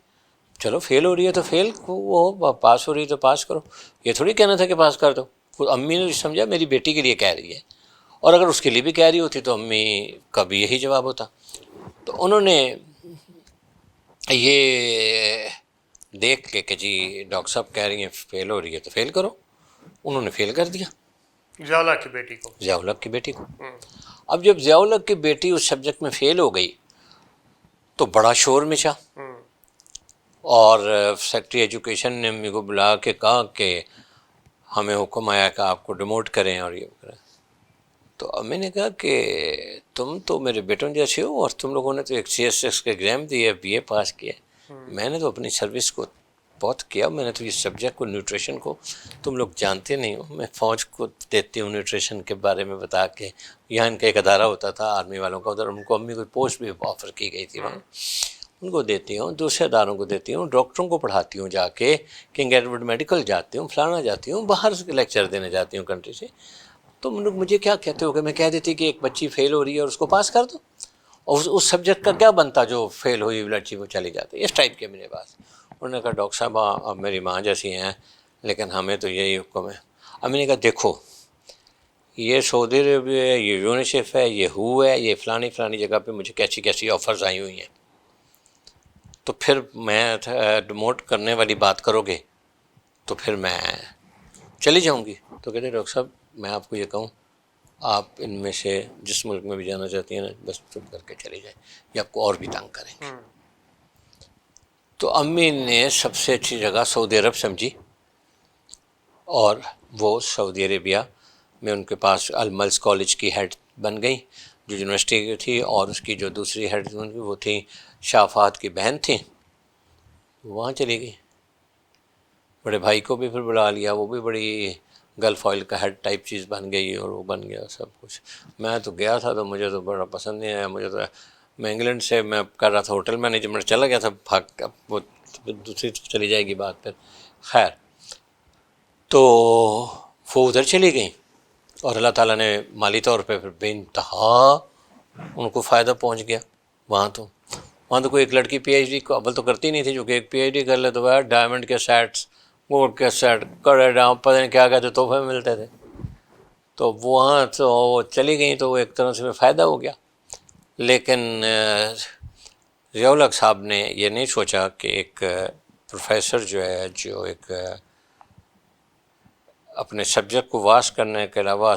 چلو فیل ہو رہی ہے تو فیل، وہ پاس ہو رہی ہے تو پاس کرو، یہ تھوڑی کہنا تھا کہ پاس کر دو۔ امی نے سمجھا میری بیٹی کے لیے کہہ رہی ہے، اور اگر اس کے لیے بھی کہہ رہی ہوتی تو امی کا بھی یہی جواب ہوتا۔ تو انہوں نے یہ دیکھ کے کہ جی ڈاکٹر صاحب کہہ رہی ہیں فیل ہو رہی ہے تو فیل کرو، انہوں نے فیل کر دیا ضیاء الحق کی بیٹی کو۔ ضیاء الحق کی بیٹی کو۔ اب جب ضیاء الحق کی بیٹی اس سبجیکٹ میں فیل ہو گئی تو بڑا شور مچا، اور سیکرٹری ایجوکیشن نے امی کو بلا کے کہا کہ ہمیں حکم آیا کہ آپ کو ڈیموٹ کریں اور یہ کریں۔ تو امی نے کہا کہ تم تو میرے بیٹوں جیسے ہو، اور تم لوگوں نے تو ایک CSS کا ایگزام دیا، BA پاس کیا، میں نے تو اپنی سروس کو بہت کیا، میں نے تو یہ سبجیکٹ کو نیوٹریشن کو تم لوگ جانتے نہیں ہو، میں فوج کو دیتی ہوں نیوٹریشن کے بارے میں بتا کے، یہاں ان کا ایک ادارہ ہوتا تھا آرمی والوں کا، ادھر ان کو امی کو پوسٹ بھی آفر کی گئی تھی وہاں، ان کو دیتی ہوں، دوسرے اداروں کو دیتی ہوں، ڈاکٹروں کو پڑھاتی ہوں جا کے، کنگ ایڈورڈ میڈیکل جاتی ہوں، فلانا جاتی ہوں، باہر لیکچر دینے جاتی ہوں کنٹری سے۔ تم لوگ مجھے کیا کہتے ہو کہ میں کہہ دیتی کہ ایک بچی فیل ہو رہی ہے اور اس کو پاس کر دو، اور اس سبجیکٹ کا کیا بنتا جو فیل ہوئی لڑکی وہ چلی جاتی، اس ٹائپ کے میرے پاس۔ انہوں نے کہا ڈاکٹر صاحب اب میری ماں جیسی ہیں لیکن ہمیں تو یہی حکم ہے۔ امی نے کہا دیکھو یہ سعودی عربیہ ہے، یہ یونیسیف ہے، یہ ہو ہے، یہ فلانی جگہ پہ مجھے کیسی کیسی آفرز آئی ہوئی ہیں، تو پھر میں ڈیموٹ کرنے والی بات کرو گے تو پھر میں چلی جاؤں گی۔ تو کہتے ڈاکٹر صاحب میں آپ کو یہ کہوں، آپ ان میں سے جس ملک میں بھی جانا چاہتی ہیں نا بس چپ کر کے چلی جائیں، یہ آپ کو اور بھی تنگ کریں گے۔ تو امی نے سب سے اچھی جگہ سعودی عرب سمجھی، اور وہ سعودی عربیہ میں ان کے پاس الملس کالج کی ہیڈ بن گئی جو یونیورسٹی کی تھی، اور اس کی جو دوسری ہیڈ وہ تھیں شاہ فہد کی بہن تھیں، وہاں چلی گئی۔ بڑے بھائی کو بھی پھر بلا لیا، وہ بھی بڑی گلف آئل کا ہیڈ ٹائپ چیز بن گئی، اور وہ بن گیا سب کچھ۔ میں تو گیا تھا تو مجھے تو بڑا پسند نہیں آیا، مجھے تو میں انگلینڈ سے میں کر رہا تھا ہوٹل مینجمنٹ، چلا گیا تھا بھاگ، وہ دوسری چلی جائے گی بات پھر۔ خیر تو وہ ادھر چلی گئیں، اور اللہ تعالیٰ نے مالی طور پہ پھر بے انتہا ان کو فائدہ پہنچ گیا۔ وہاں تو کوئی ایک لڑکی PhD کو اول تو کرتی نہیں تھی، جو کہ ایک PhD کر لے تو وہ ڈائمنڈ کے سیٹس، گولڈ کے سیٹ، پتہ نہیں کیا کہتے تحفے ملتے تھے، تو وہاں تو وہ چلی گئیں، تو وہ ایک طرح سے فائدہ ہو گیا۔ لیکن ضیاء الحق صاحب نے یہ نہیں سوچا کہ ایک پروفیسر جو ہے، جو ایک اپنے سبجیکٹ کو واس کرنے کے علاوہ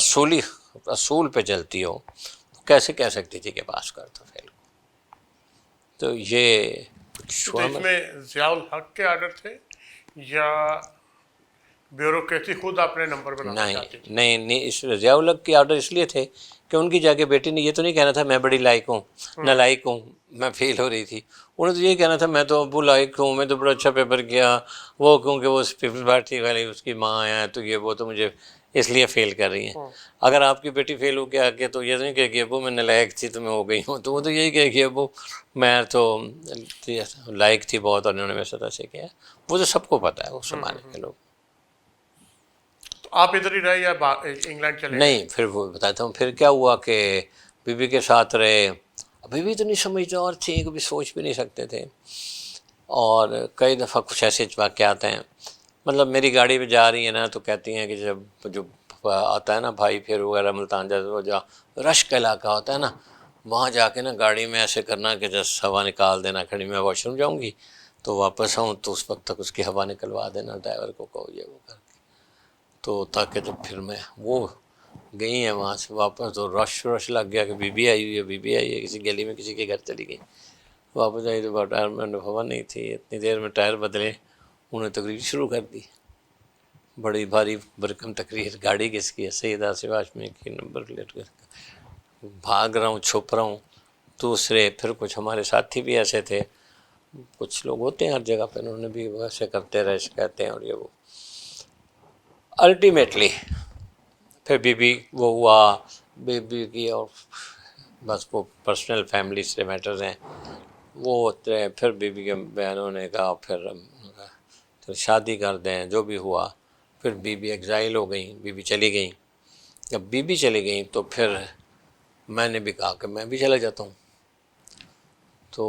اصول پہ چلتی ہو، کیسے کہہ سکتی تھی کہ پاس کر دو فیل کو۔ تو یہ کچھ تو اس میں ضیاء الحق کے آرڈر تھے یا بیوروکریسی خود اپنے نمبر بنانا چاہتی تھی؟ نہیں اس ضیاء الحق کے آرڈر اس لیے تھے کہ ان کی جا کے بیٹی نے یہ تو نہیں کہنا تھا میں بڑی لائق ہوں نالائق ہوں، میں فیل ہو رہی تھی، انہوں نے تو یہ کہنا تھا میں تو ابو لائق ہوں، میں تو بڑا اچھا پیپر کیا، وہ کیونکہ وہ پیپلز پارٹی والی اس کی ماں ہیں تو یہ وہ تو مجھے اس لیے فیل کر رہی ہیں۔ اگر آپ کی بیٹی فیل ہو کے آ کے تو یہ نہیں کہے کہ ابو میں نالائق تھی تو میں ہو گئی ہوں، تو وہ تو یہی کہے کہ ابو میں تو لائق تھی بہت اور انہوں نے میرے ساتھ ایسے کیا، وہ تو سب کو پتہ ہے اس زمانے کے لوگ۔ تو آپ ادھر ہی رہے یا انگلینڈ چلے گئے؟ نہیں پھر وہ بتاتا ہوں پھر کیا ہوا کہ بیوی کے ساتھ رہے، بیوی اتنی سمجھدار تھی کبھی سوچ بھی نہیں سکتے تھے، اور کئی دفعہ کچھ ایسے واقعات ہیں، مطلب میری گاڑی پہ جا رہی ہے نا تو کہتی ہیں کہ جب جو آتا ہے نا بھائی پھر وغیرہ ملتان جاتا وہ جا رش کا علاقہ ہوتا ہے نا وہاں جا کے نا گاڑی میں ایسے کرنا کہ جس ہوا نکال دینا، کھڑی میں واش روم جاؤں گی تو واپس آؤں تو اس وقت تک اس کی ہوا نکلوا دینا، ڈرائیور کو کہو یہ وہ کر کے، تو تاکہ جب پھر میں وہ گئی ہیں وہاں سے واپس تو رش لگ گیا کہ بی بی آئی ہوئی ہے، بی بی آئی ہے، کسی گلی میں کسی کے گھر چلی گئی، واپس آئی تو ٹائر میں ہوا نہیں تھی، اتنی دیر میں ٹائر بدلے، انہوں نے تقریر شروع کر دی، بڑی بھاری برکم تقریر، گاڑی کس کی ہے؟ سید آصف ہاشمی کی، نمبر پلیٹ کر، بھاگ رہا ہوں چھپ رہا ہوں، دوسرے پھر کچھ ہمارے ساتھی بھی ایسے تھے، کچھ لوگ ہوتے ہیں ہر جگہ پہ، انہوں نے بھی ویسے کرتے رہے شکایتیں ہیں اور یہ وہ، الٹیمیٹلی پھر بی وہ ہوا بی کی، اور بس وہ پرسنل فیملی سے میٹرز ہیں وہ ہوتے ہیں، پھر بی کے بہنوں نے کہا پھر شادی کر دیں، جو بھی ہوا، پھر بی ایگزائل ہو گئیں، بی چلی گئیں، جب بی چلی گئیں تو پھر میں نے بھی کہا کہ میں بھی چلا جاتا ہوں، تو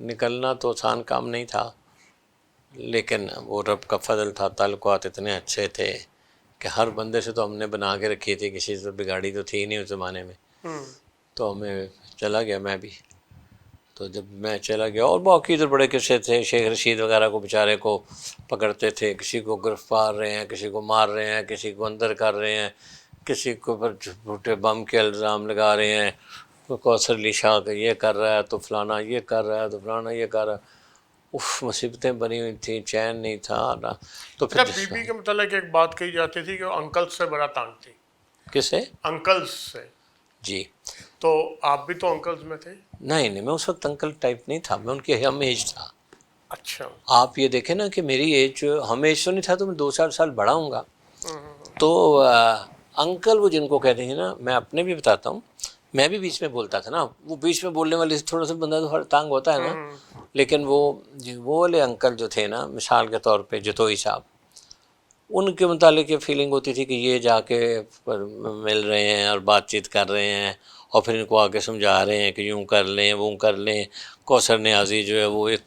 نکلنا تو آسان کام نہیں تھا، لیکن وہ رب کا فضل تھا، تعلقات اتنے اچھے تھے کہ ہر بندے سے تو ہم نے بنا کے رکھی تھی، کسی سے بگاڑی تو تھی نہیں اس زمانے میں، تو ہمیں چلا گیا میں بھی، تو جب میں چلا گیا اور باقی ادھر بڑے قصے تھے، شیخ رشید وغیرہ کو بیچارے کو پکڑتے تھے، کسی کو گرفتار رہے ہیں، کسی کو مار رہے ہیں، کسی کو اندر کر رہے ہیں، کسی کو پر جھوٹے بم کے الزام لگا رہے ہیں، کوثر علی شاہ کا یہ کر رہا ہے تو فلانا یہ کر رہا ہے تو فلانا یہ کر رہا ہے، مصیبتیں بنی ہوئی تھیں، چین نہیں تھا نا، تو پھر بی بی کے متعلق ایک بات کہی جاتی تھی کہ وہ انکل سے بڑا تانگ تھی، کسے؟ انکلز سے، جی تو آپ بھی تو انکلز میں تھے؟ نہیں میں اس وقت انکل ٹائپ نہیں تھا، میں ان کے ہم ایج تھا، اچھا، آپ یہ دیکھیں نا کہ میری ایج ہم ایج تو نہیں تھا تو میں 2-4 سال بڑا ہوں گا، تو انکل وہ جن کو کہتے ہیں نا، میں اپنے بھی بتاتا ہوں، میں بھی بیچ میں بولتا تھا نا، وہ بیچ میں بولنے والے تھوڑا سا بندہ تو تانگ ہوتا ہے نا، لیکن وہ والے انکل جو تھے نا، مثال کے طور پہ جتوئی صاحب، ان کے متعلق یہ فیلنگ ہوتی تھی کہ یہ جا کے مل رہے ہیں اور بات چیت کر رہے ہیں اور پھر ان کو آ کے سمجھا رہے ہیں کہ یوں کر لیں وہ کر لیں، کوثر نیازی جو ہے وہ ایک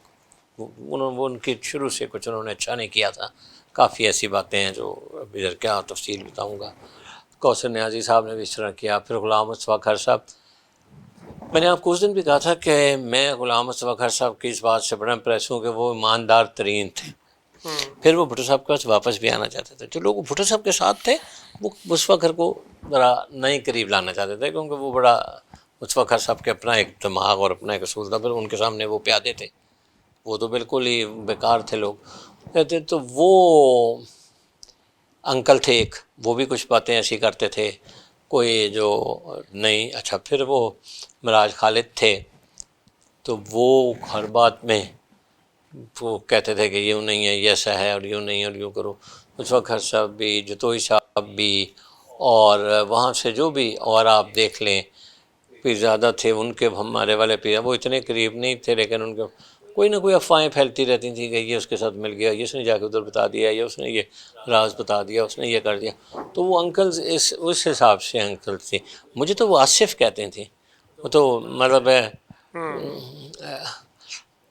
وہ ان کی شروع سے کچھ انہوں نے اچھا نہیں کیا تھا، کافی ایسی باتیں ہیں جو ادھر کیا تفصیل بتاؤں گا، کوثر نیازی صاحب نے بھی اس طرح کیا، پھر غلام مصطفیٰ خیر صاحب، میں نے آپ کو اس دن بھی کہا تھا کہ میں غلام مصطفیٰ خیر صاحب کی اس بات سے بڑا امپریس ہوں کہ وہ ایماندار ترین تھے، پھر وہ بھٹو صاحب کے پاس واپس بھی آنا چاہتے تھے، جو لوگ بھٹو صاحب کے ساتھ تھے وہ مصطفیٰ خیر کو ذرا نئے قریب لانا چاہتے تھے، کیونکہ وہ بڑا مصطفیٰ خیر صاحب کے اپنا ایک دماغ اور اپنا ایک اصول تھا، پھر ان کے سامنے وہ پیادے تھے، وہ تو بالکل ہی بیکار تھے لوگ کہتے، تو وہ انکل تھے ایک، وہ بھی کچھ باتیں ایسی کرتے تھے کوئی جو نہیں، اچھا پھر وہ مراج خالد تھے، تو وہ ہر بات میں وہ کہتے تھے کہ یوں نہیں ہے، یہ ایسا ہے اور یوں نہیں ہے اور یوں کرو، اس وقت صاحب بھی، جتوئی صاحب بھی، اور وہاں سے جو بھی، اور آپ دیکھ لیں پیر زیادہ تھے، ان کے ہمارے والے پیر وہ اتنے قریب نہیں تھے، لیکن ان کے کوئی نہ کوئی افواہیں پھیلتی رہتی تھیں کہ یہ اس کے ساتھ مل گیا، اس نے جا کے ادھر بتا دیا، یا اس نے یہ راز بتا دیا، اس نے یہ کر دیا، تو وہ انکلز اس حساب سے انکل تھے، مجھے تو وہ آصف کہتے تھے، وہ تو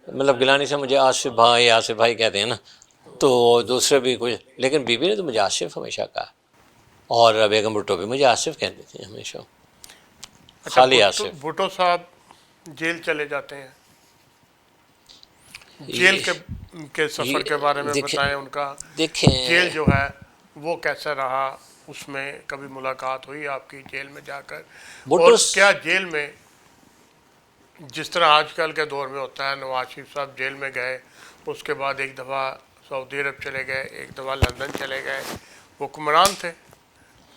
مطلب گیلانی سے مجھے آصف بھائی کہتے ہیں نا، تو دوسرے بھی کچھ، لیکن بی نے تو مجھے آصف ہمیشہ کہا، اور بیگم بھٹو بھی مجھے آصف کہتے تھے ہمیشہ، اچھا خالی آصف۔ بھٹو صاحب جیل چلے جاتے ہیں، جیل کے سفر کے بارے میں بتائیں، ان کا جیل دیکھیں جو ہے وہ کیسا رہا، اس میں کبھی ملاقات ہوئی آپ کی جیل میں جا کر، اور بھٹو کیا جیل میں جس طرح آج کل کے دور میں ہوتا ہے، نواز شریف صاحب جیل میں گئے، اس کے بعد ایک دفعہ سعودی عرب چلے گئے، ایک دفعہ لندن چلے گئے، حکمران تھے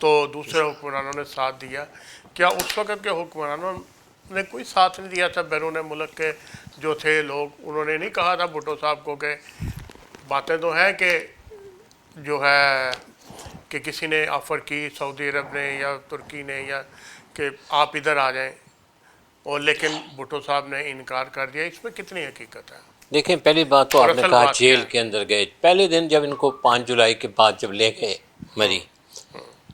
تو دوسرے حکمرانوں نے ساتھ دیا. کیا اس وقت کے حکمرانوں نے کوئی ساتھ نہیں دیا تھا؟ بیرون ملک کے جو تھے لوگ، انہوں نے نہیں کہا تھا بھٹو صاحب کو کہ باتیں تو ہیں کہ جو ہے کہ کسی نے آفر کی سعودی عرب نے یا ترکی نے یا کہ آپ ادھر آ جائیں، اور لیکن بھٹو صاحب نے انکار کر دیا؟ اس میں کتنی حقیقت ہے؟ دیکھیں پہلی بات تو اور آپ نے اصل کہا بات کیا جیل ہے؟ کے اندر گئے. پہلے دن جب ان کو 5 جولائی کے بعد جب لے گئے مری،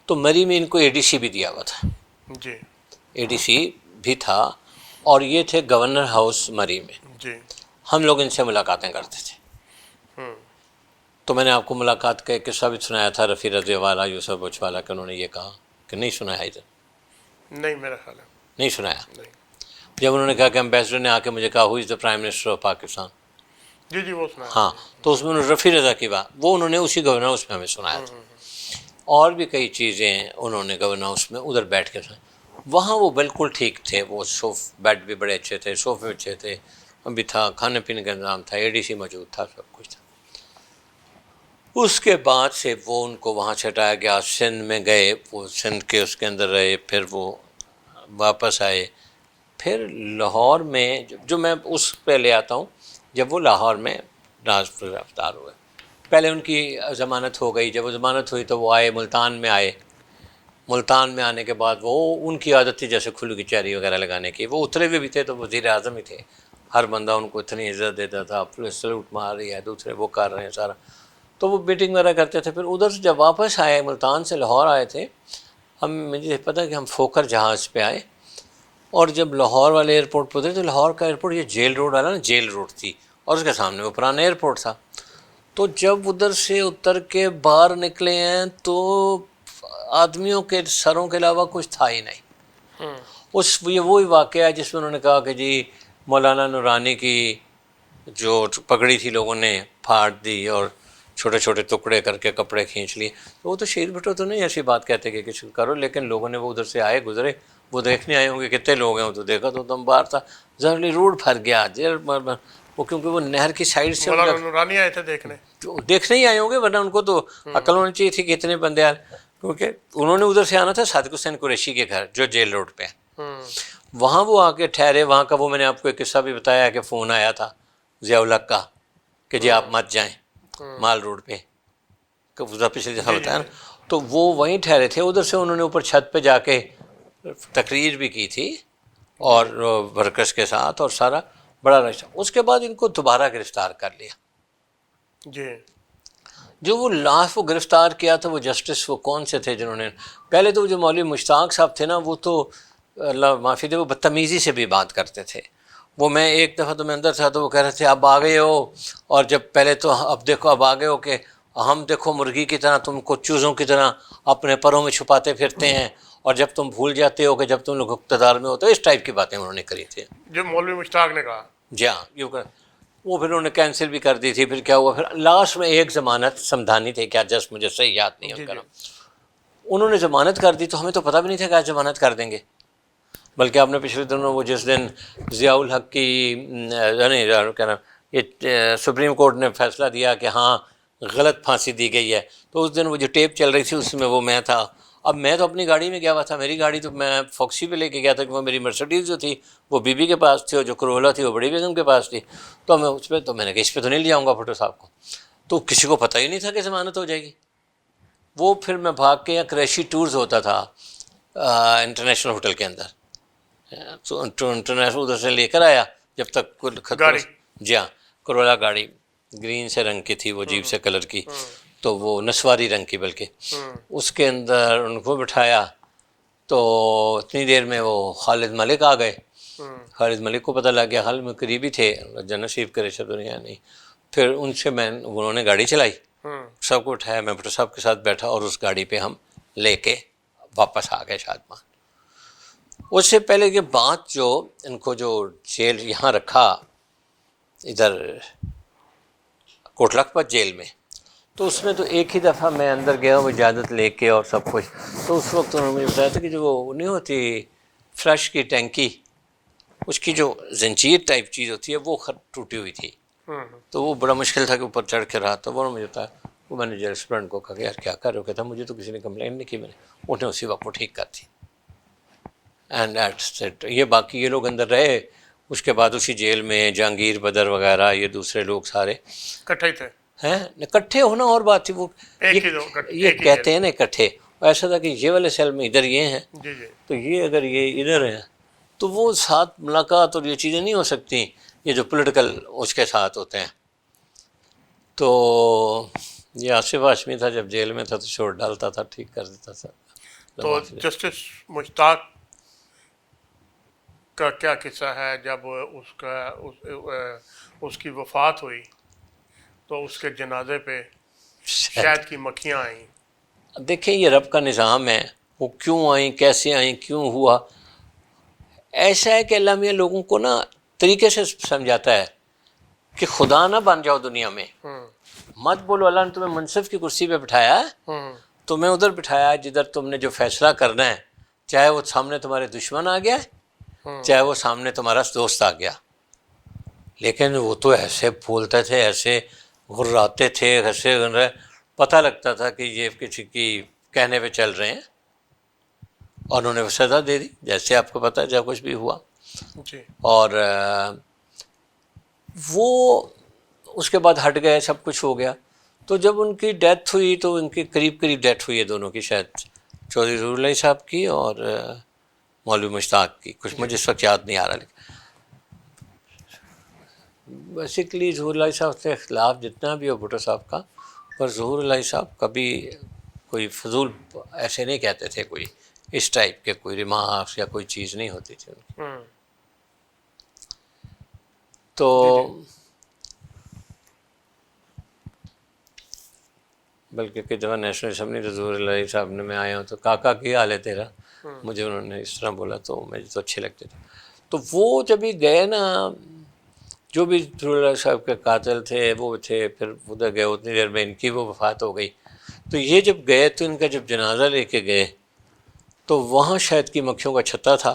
تو مری میں ان کو اے ڈی سی بھی دیا ہوا تھا. جی اے ڈی سی بھی تھا، اور یہ تھے گورنر ہاؤس مری میں. جی. ہم لوگ ان سے ملاقاتیں کرتے تھے. ہوں. تو میں نے آپ کو ملاقات کا ایک قصہ بھی سنایا تھا، رفیع رضی والا یوسف بچ والا، کہ انہوں نے یہ کہا کہ نہیں سنایا ادھر؟ نہیں میرا خیال ہے نہیں سنایا. نہیں. جب انہوں نے کہا کہ امبیسڈر نے آ کے مجھے کہا who is the prime minister of Pakistan, جی جی وہ سنایا. ہاں، تو اس میں انہوں نے رفیع رضا کی بات، وہ انہوں نے اسی گورنر ہاؤس میں ہمیں سنایا تھا. اور بھی کئی چیزیں انہوں نے گورنر ہاؤس میں ادھر بیٹھ کے سنائی. وہاں وہ بالکل ٹھیک تھے، وہ بیڈ بھی بڑے اچھے تھے، صوفے اچھے تھے، بھی تھا، کھانے پینے کا انتظام تھا، اے ڈی سی موجود تھا، سب کچھ تھا. اس کے بعد سے وہ ان کو وہاں سے ہٹایا گیا، سندھ میں گئے، وہ سندھ کے اس کے اندر رہے، پھر وہ واپس آئے. پھر لاہور میں جو میں اس پہ لے آتا ہوں، جب وہ لاہور میں گرفتار ہوئے، پہلے ان کی ضمانت ہو گئی. جب وہ ضمانت ہوئی تو وہ آئے، ملتان میں آئے. ملتان میں آنے کے بعد وہ ان کی عادت تھی جیسے کھلو کی چاری وغیرہ لگانے کی. وہ اترے ہوئے بھی تھے تو وزیر اعظم ہی تھے، ہر بندہ ان کو اتنی عزت دیتا تھا، پولیس سلوٹ مار رہی ہے، دوسرے وہ کر رہے ہیں سارا. تو وہ میٹنگ وغیرہ کرتے تھے. پھر ادھر سے جب واپس آئے، ملتان سے لاہور آئے تھے مجھے پتہ کہ ہم فوکر جہاز پہ آئے، اور جب لاہور والے ایئرپورٹ پہ اترے تو لاہور کا ایئرپورٹ یہ جیل روڈ والا نا، جیل روڈ تھی، اور اس کے سامنے وہ پرانا ایئرپورٹ تھا. تو جب ادھر سے اتر کے باہر نکلے ہیں تو آدمیوں کے سروں کے علاوہ کچھ تھا ہی نہیں. یہ وہی واقعہ ہے جس میں انہوں نے کہا کہ جی مولانا نورانی کی جو پگڑی تھی لوگوں نے پھاڑ دی اور چھوٹے چھوٹے ٹکڑے کر کے کپڑے کھینچ لیے. تو وہ تو شہید بھٹو تو نہیں ایسی بات کہتے کہ کچھ کرو، لیکن لوگوں نے وہ ادھر سے آئے گزرے، وہ دیکھنے آئے ہوں گے کتنے لوگ ہیں، تو دیکھا تو دم باہر تھا، ظاہر روڈ بھر گیا. وہ کیونکہ وہ نہر کی سائڈ سے مولانا نورانی آئے تھے دیکھنے ہی آئے ہوں گے، ورنہ ان کو تو عقل ہونی چاہیے تھی کہ اتنے بندے آئے، کیونکہ انہوں نے ادھر سے آنا تھا صادق حسین قریشی کے گھر جو جیل روڈ پہ ہے. وہاں وہ آ کے ٹھہرے. وہاں کا وہ میں نے آپ کو ایک قصہ بھی بتایا کہ فون آیا تھا ضیاء الحق کا کہ جی آپ مت جائیں مال روڈ پہ، پچھلے دفعہ بتایا نا. تو وہ وہیں ٹھہرے تھے. ادھر سے انہوں نے اوپر چھت پہ جا کے تقریر بھی کی تھی اور ورکرس کے ساتھ، اور سارا بڑا رشتہ. اس کے بعد ان کو دوبارہ گرفتار کر لیا. جی. جو وہ لاسٹ وہ گرفتار کیا تھا وہ جسٹس وہ کون سے تھے جنہوں نے پہلے تو جو مولوی مشتاق صاحب تھے نا، وہ تو اللہ معافی دے وہ بدتمیزی سے بھی بات کرتے تھے. وہ میں ایک دفعہ تو میں اندر تھا تو وہ کہہ رہے تھے اب آ گئے ہو، اور جب پہلے تو اب دیکھو اب آ گئے ہو کہ ہم دیکھو مرغی کی طرح تم کو چوزوں کی طرح اپنے پروں میں چھپاتے پھرتے ہیں، اور جب تم بھول جاتے ہو کہ جب تم لوگ اقتدار میں ہوتے. اس ٹائپ کی باتیں انہوں نے کری تھی. جو مولوی مشتاق نے کہا. جی ہاں، یوں کر وہ پھر انہوں نے کینسل بھی کر دی تھی. پھر کیا ہوا، پھر لاسٹ میں ایک ضمانت سمدھانی تھے کیا، جسٹ مجھے صحیح یاد نہیں ہے ان کا نام. انہوں نے ضمانت کر دی تو ہمیں تو پتہ بھی نہیں تھا کہ آج ضمانت کر دیں گے. بلکہ آپ نے پچھلے دنوں وہ جس دن ضیاء الحق کی کیا نام یہ سپریم کورٹ نے فیصلہ دیا کہ ہاں غلط پھانسی دی گئی ہے، تو اس دن وہ جو ٹیپ چل رہی تھی اس میں وہ میں تھا. اب میں تو اپنی گاڑی میں گیا ہوا تھا، میری گاڑی تو میں فوکسی پہ لے کے گیا تھا کہ وہ میری مرسڈیز جو تھی وہ بی بی کے پاس تھی، اور جو کرولا تھی وہ بڑی بیگم کے پاس تھی. تو میں اس پہ تو میں نے کہا اس پہ تو نہیں لے آؤں گا بھٹو صاحب کو. تو کسی کو پتہ ہی نہیں تھا کہ ضمانت ہو جائے گی. وہ پھر میں بھاگ کے یا کریشی ٹورز ہوتا تھا انٹرنیشنل ہوٹل کے اندر، انٹرنیشنل ادھر سے لے کر آیا جب تک گاڑی. جی ہاں، کرولا گاڑی گرین سے رنگ کی تھی، وہ عجیب سے کلر کی، تو وہ نسواری رنگ کی بلکہ. اس کے اندر ان کو بٹھایا تو اتنی دیر میں وہ خالد ملک آ گئے. خالد ملک کو پتہ لگ گیا، خالد ملک قریبی تھے، جنت شریف کرے شب دنیا نہیں. پھر ان سے انہوں نے گاڑی چلائی، سب کو اٹھایا، میں بھٹو صاحب کے ساتھ بیٹھا، اور اس گاڑی پہ ہم لے کے واپس آ گئے شادمان. اس سے پہلے کہ بات جو ان کو جو جیل یہاں رکھا ادھر کوٹ لکھپت جیل میں، تو اس میں تو ایک ہی دفعہ میں اندر گیا وہ اجازت لے کے اور سب کچھ. تو اس وقت انہوں نے مجھے بتایا تھا کہ جو وہ نہیں ہوتی فلش کی ٹینکی، اس کی جو زنجیر ٹائپ چیز ہوتی ہے وہ ٹوٹی ہوئی تھی، تو وہ بڑا مشکل تھا کہ اوپر چڑھ کے رہا. تو وہ مجھے تھا وہ مینیجر ریسٹورینٹ کو کہا کہ یار کیا کر رہے ہو؟ کہتا مجھے تو کسی نے کمپلین نہیں کی. میں نے انہوں نے اسی وقت وہ ٹھیک کر دی. And that's it. یہ باقی یہ لوگ اندر رہے. اس کے بعد اسی جیل میں جہانگیر بدر وغیرہ یہ دوسرے لوگ سارے اکٹھے تھے ہیں. اکٹھے ہونا اور بات تھی. وہ یہ کہتے ہیں نا اکٹھے، ایسا تھا کہ یہ والے سیل میں ادھر یہ ہیں، جی جی تو یہ اگر یہ ادھر ہیں تو وہ ساتھ ملاقات اور یہ چیزیں نہیں ہو سکتی، یہ جو پولیٹیکل اس کے ساتھ ہوتے ہیں. تو یہ آصف ہاشمی تھا، جب جیل میں تھا تو چھوڑ ڈالتا تھا، ٹھیک کر دیتا تھا. تو جسٹس مشتاق کا کیا قصہ ہے؟ جب اس کی وفات ہوئی تو اس کے جنازے پہ شہد کی مکھیاں آئیں. دیکھیں یہ رب کا نظام ہے، وہ کیوں آئیں، کیسے آئیں، کیوں ہوا. ایسا ہے کہ اللہ میاں لوگوں کو نا طریقے سے سمجھاتا ہے کہ خدا نہ بن جاؤ دنیا میں. مت بولو اللہ نے تمہیں منصف کی کرسی پہ بٹھایا ہے، تمہیں ادھر بٹھایا ہے جدھر تم نے جو فیصلہ کرنا ہے، چاہے وہ سامنے تمہارے دشمن آ گیا ہے، چاہے وہ سامنے تمہارا دوست آ گیا. لیکن وہ تو ایسے بھولتے تھے، ایسے غراتے تھے، ایسے پتہ لگتا تھا کہ یہ کسی کی کہنے پہ چل رہے ہیں. اور انہوں نے وہ سزا دے دی جیسے آپ کو پتہ ہے جب کچھ بھی ہوا. جی. اور وہ اس کے بعد ہٹ گئے، سب کچھ ہو گیا. تو جب ان کی ڈیتھ ہوئی تو ان کی قریب ڈیتھ ہوئی ہے دونوں کی، شاید چودھری ظہور الہی صاحب کی اور مولوی مشتاق کی. کچھ مجھے اس وقت یاد نہیں آ رہا، لیکن بیسیکلی ظہور الہی صاحب کے خلاف جتنا بھی ہو بھٹو صاحب کا، پر ظہور الہی صاحب کبھی کوئی فضول ایسے نہیں کہتے تھے، کوئی اس ٹائپ کے کوئی ریمارکس یا کوئی چیز نہیں ہوتی تھی ان کی. تو بلکہ کہ جب نیشنل اسمبلی تو ظہور الہی صاحب نے میں آیا ہوں تو کاکا کی حال ہے تیرا، مجھے انہوں نے اس طرح بولا تو مجھے تو اچھے لگتے تھے. تو وہ جب ہی گئے نا، جو بھی ظہور الہی صاحب کے قاتل تھے وہ تھے، پھر ادھر گئے، اتنی دیر میں ان کی وہ وفات ہو گئی. تو یہ جب گئے تو ان کا جب جنازہ لے کے گئے تو وہاں شہد کی مکھیوں کا چھتا تھا.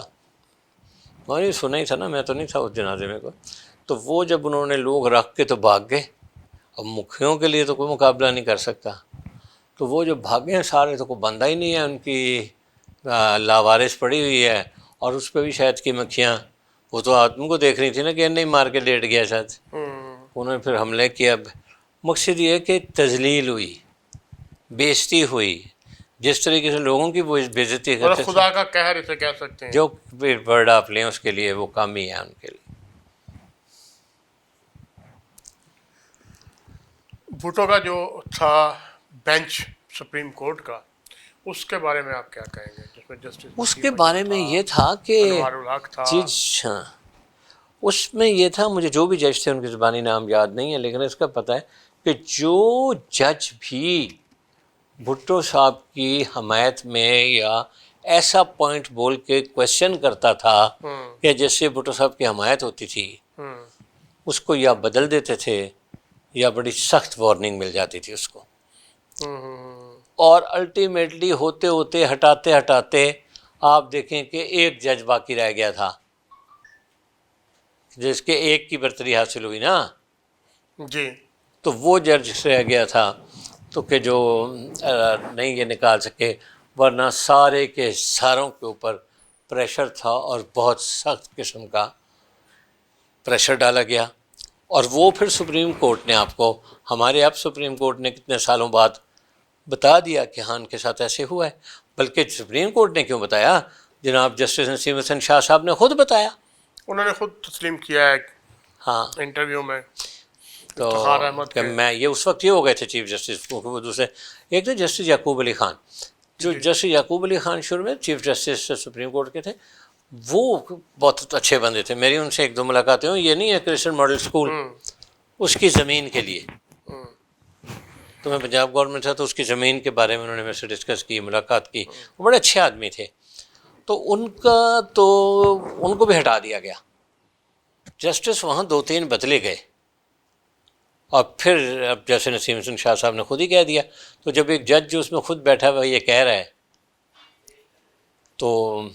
میں نے سنا ہی تھا نا، میں تو نہیں تھا اس جنازے میں کوئی. تو وہ جب انہوں نے لوگ رکھ کے تو بھاگ گئے. اب مکھیوں کے لیے تو کوئی مقابلہ نہیں کر سکتا. تو وہ جو بھاگے ہیں سارے، تو کوئی بندہ ہی نہیں ہے، ان کی لاوارث پڑی ہوئی ہے، اور اس پہ بھی شہد کی مکھیاں. وہ تو آدمی کو دیکھ رہی تھی نا کہ نہیں مار کے لیٹ گیا شاید. انہوں نے پھر حملے کیا. مقصد یہ کہ تذلیل ہوئی، بےزتی ہوئی، جس طریقے سے لوگوں کی وہ بےزتی کرتے تھے. خدا کا قہر اسے کہہ سکتے ہیں، جو ورڈ آپ لیں اس کے لیے وہ کام ہی ہے ان کے لیے. بھٹو کا جو تھا بینچ سپریم کورٹ کا، اس کے بارے میں آپ کیا کہیں گے؟ جس میں جسٹس اس کے بارے میں یہ تھا کہ انوار الحق تھا. ہاں، اس میں یہ تھا، مجھے جو بھی جج تھے ان کے زبانی نام یاد نہیں ہے، لیکن اس کا پتہ ہے کہ جو جج بھی بھٹو صاحب کی حمایت میں یا ایسا پوائنٹ بول کے کویشچن کرتا تھا کہ جس سے بھٹو صاحب کی حمایت ہوتی تھی، اس کو یا بدل دیتے تھے یا بڑی سخت وارننگ مل جاتی تھی اس کو. اور الٹیمیٹلی ہوتے ہوتے ہٹاتے ہٹاتے آپ دیکھیں کہ ایک جج باقی رہ گیا تھا، جس کے ایک کی برتری حاصل ہوئی نا. جی. تو وہ جج رہ گیا تھا تو کہ جو نہیں یہ نکال سکے، ورنہ سارے کے ساروں کے اوپر پریشر تھا اور بہت سخت قسم کا پریشر ڈالا گیا. اور وہ پھر سپریم کورٹ نے آپ کو، ہمارے اب سپریم کورٹ نے کتنے سالوں بعد بتا دیا کہ ہاں ان کے ساتھ ایسے ہوا ہے. بلکہ سپریم کورٹ نے کیوں بتایا؟ جناب جسٹس نسیم حسن شاہ صاحب نے خود بتایا، انہوں نے خود تسلیم کیا ہے ہاں انٹرویو میں. تو افتخار احمد کہ میں یہ اس وقت یہ ہو گئے تھے چیف جسٹس، وہ دوسرے ایک تو جسٹس یعقوب علی خان، جو جسٹس یعقوب علی خان شروع میں چیف جسٹس سپریم کورٹ کے تھے، وہ بہت اچھے بندے تھے. میری ان سے ایک دو ملاقاتیں ہوئی. یہ نہیں ہے کرسچن ماڈل اسکول، اس کی زمین کے لیے، تو میں پنجاب گورنمنٹ تھا تو اس کی زمین کے بارے میں انہوں نے میرے سے ڈسکس کی، ملاقات کی. وہ بڑے اچھے آدمی تھے. تو ان کو بھی ہٹا دیا گیا. جسٹس وہاں 2-3 بدلے گئے، اور پھر اب جیسے نسیم حسن شاہ صاحب نے خود ہی کہہ دیا. تو جب ایک جج جو اس میں خود بیٹھا ہوا یہ کہہ رہا ہے تو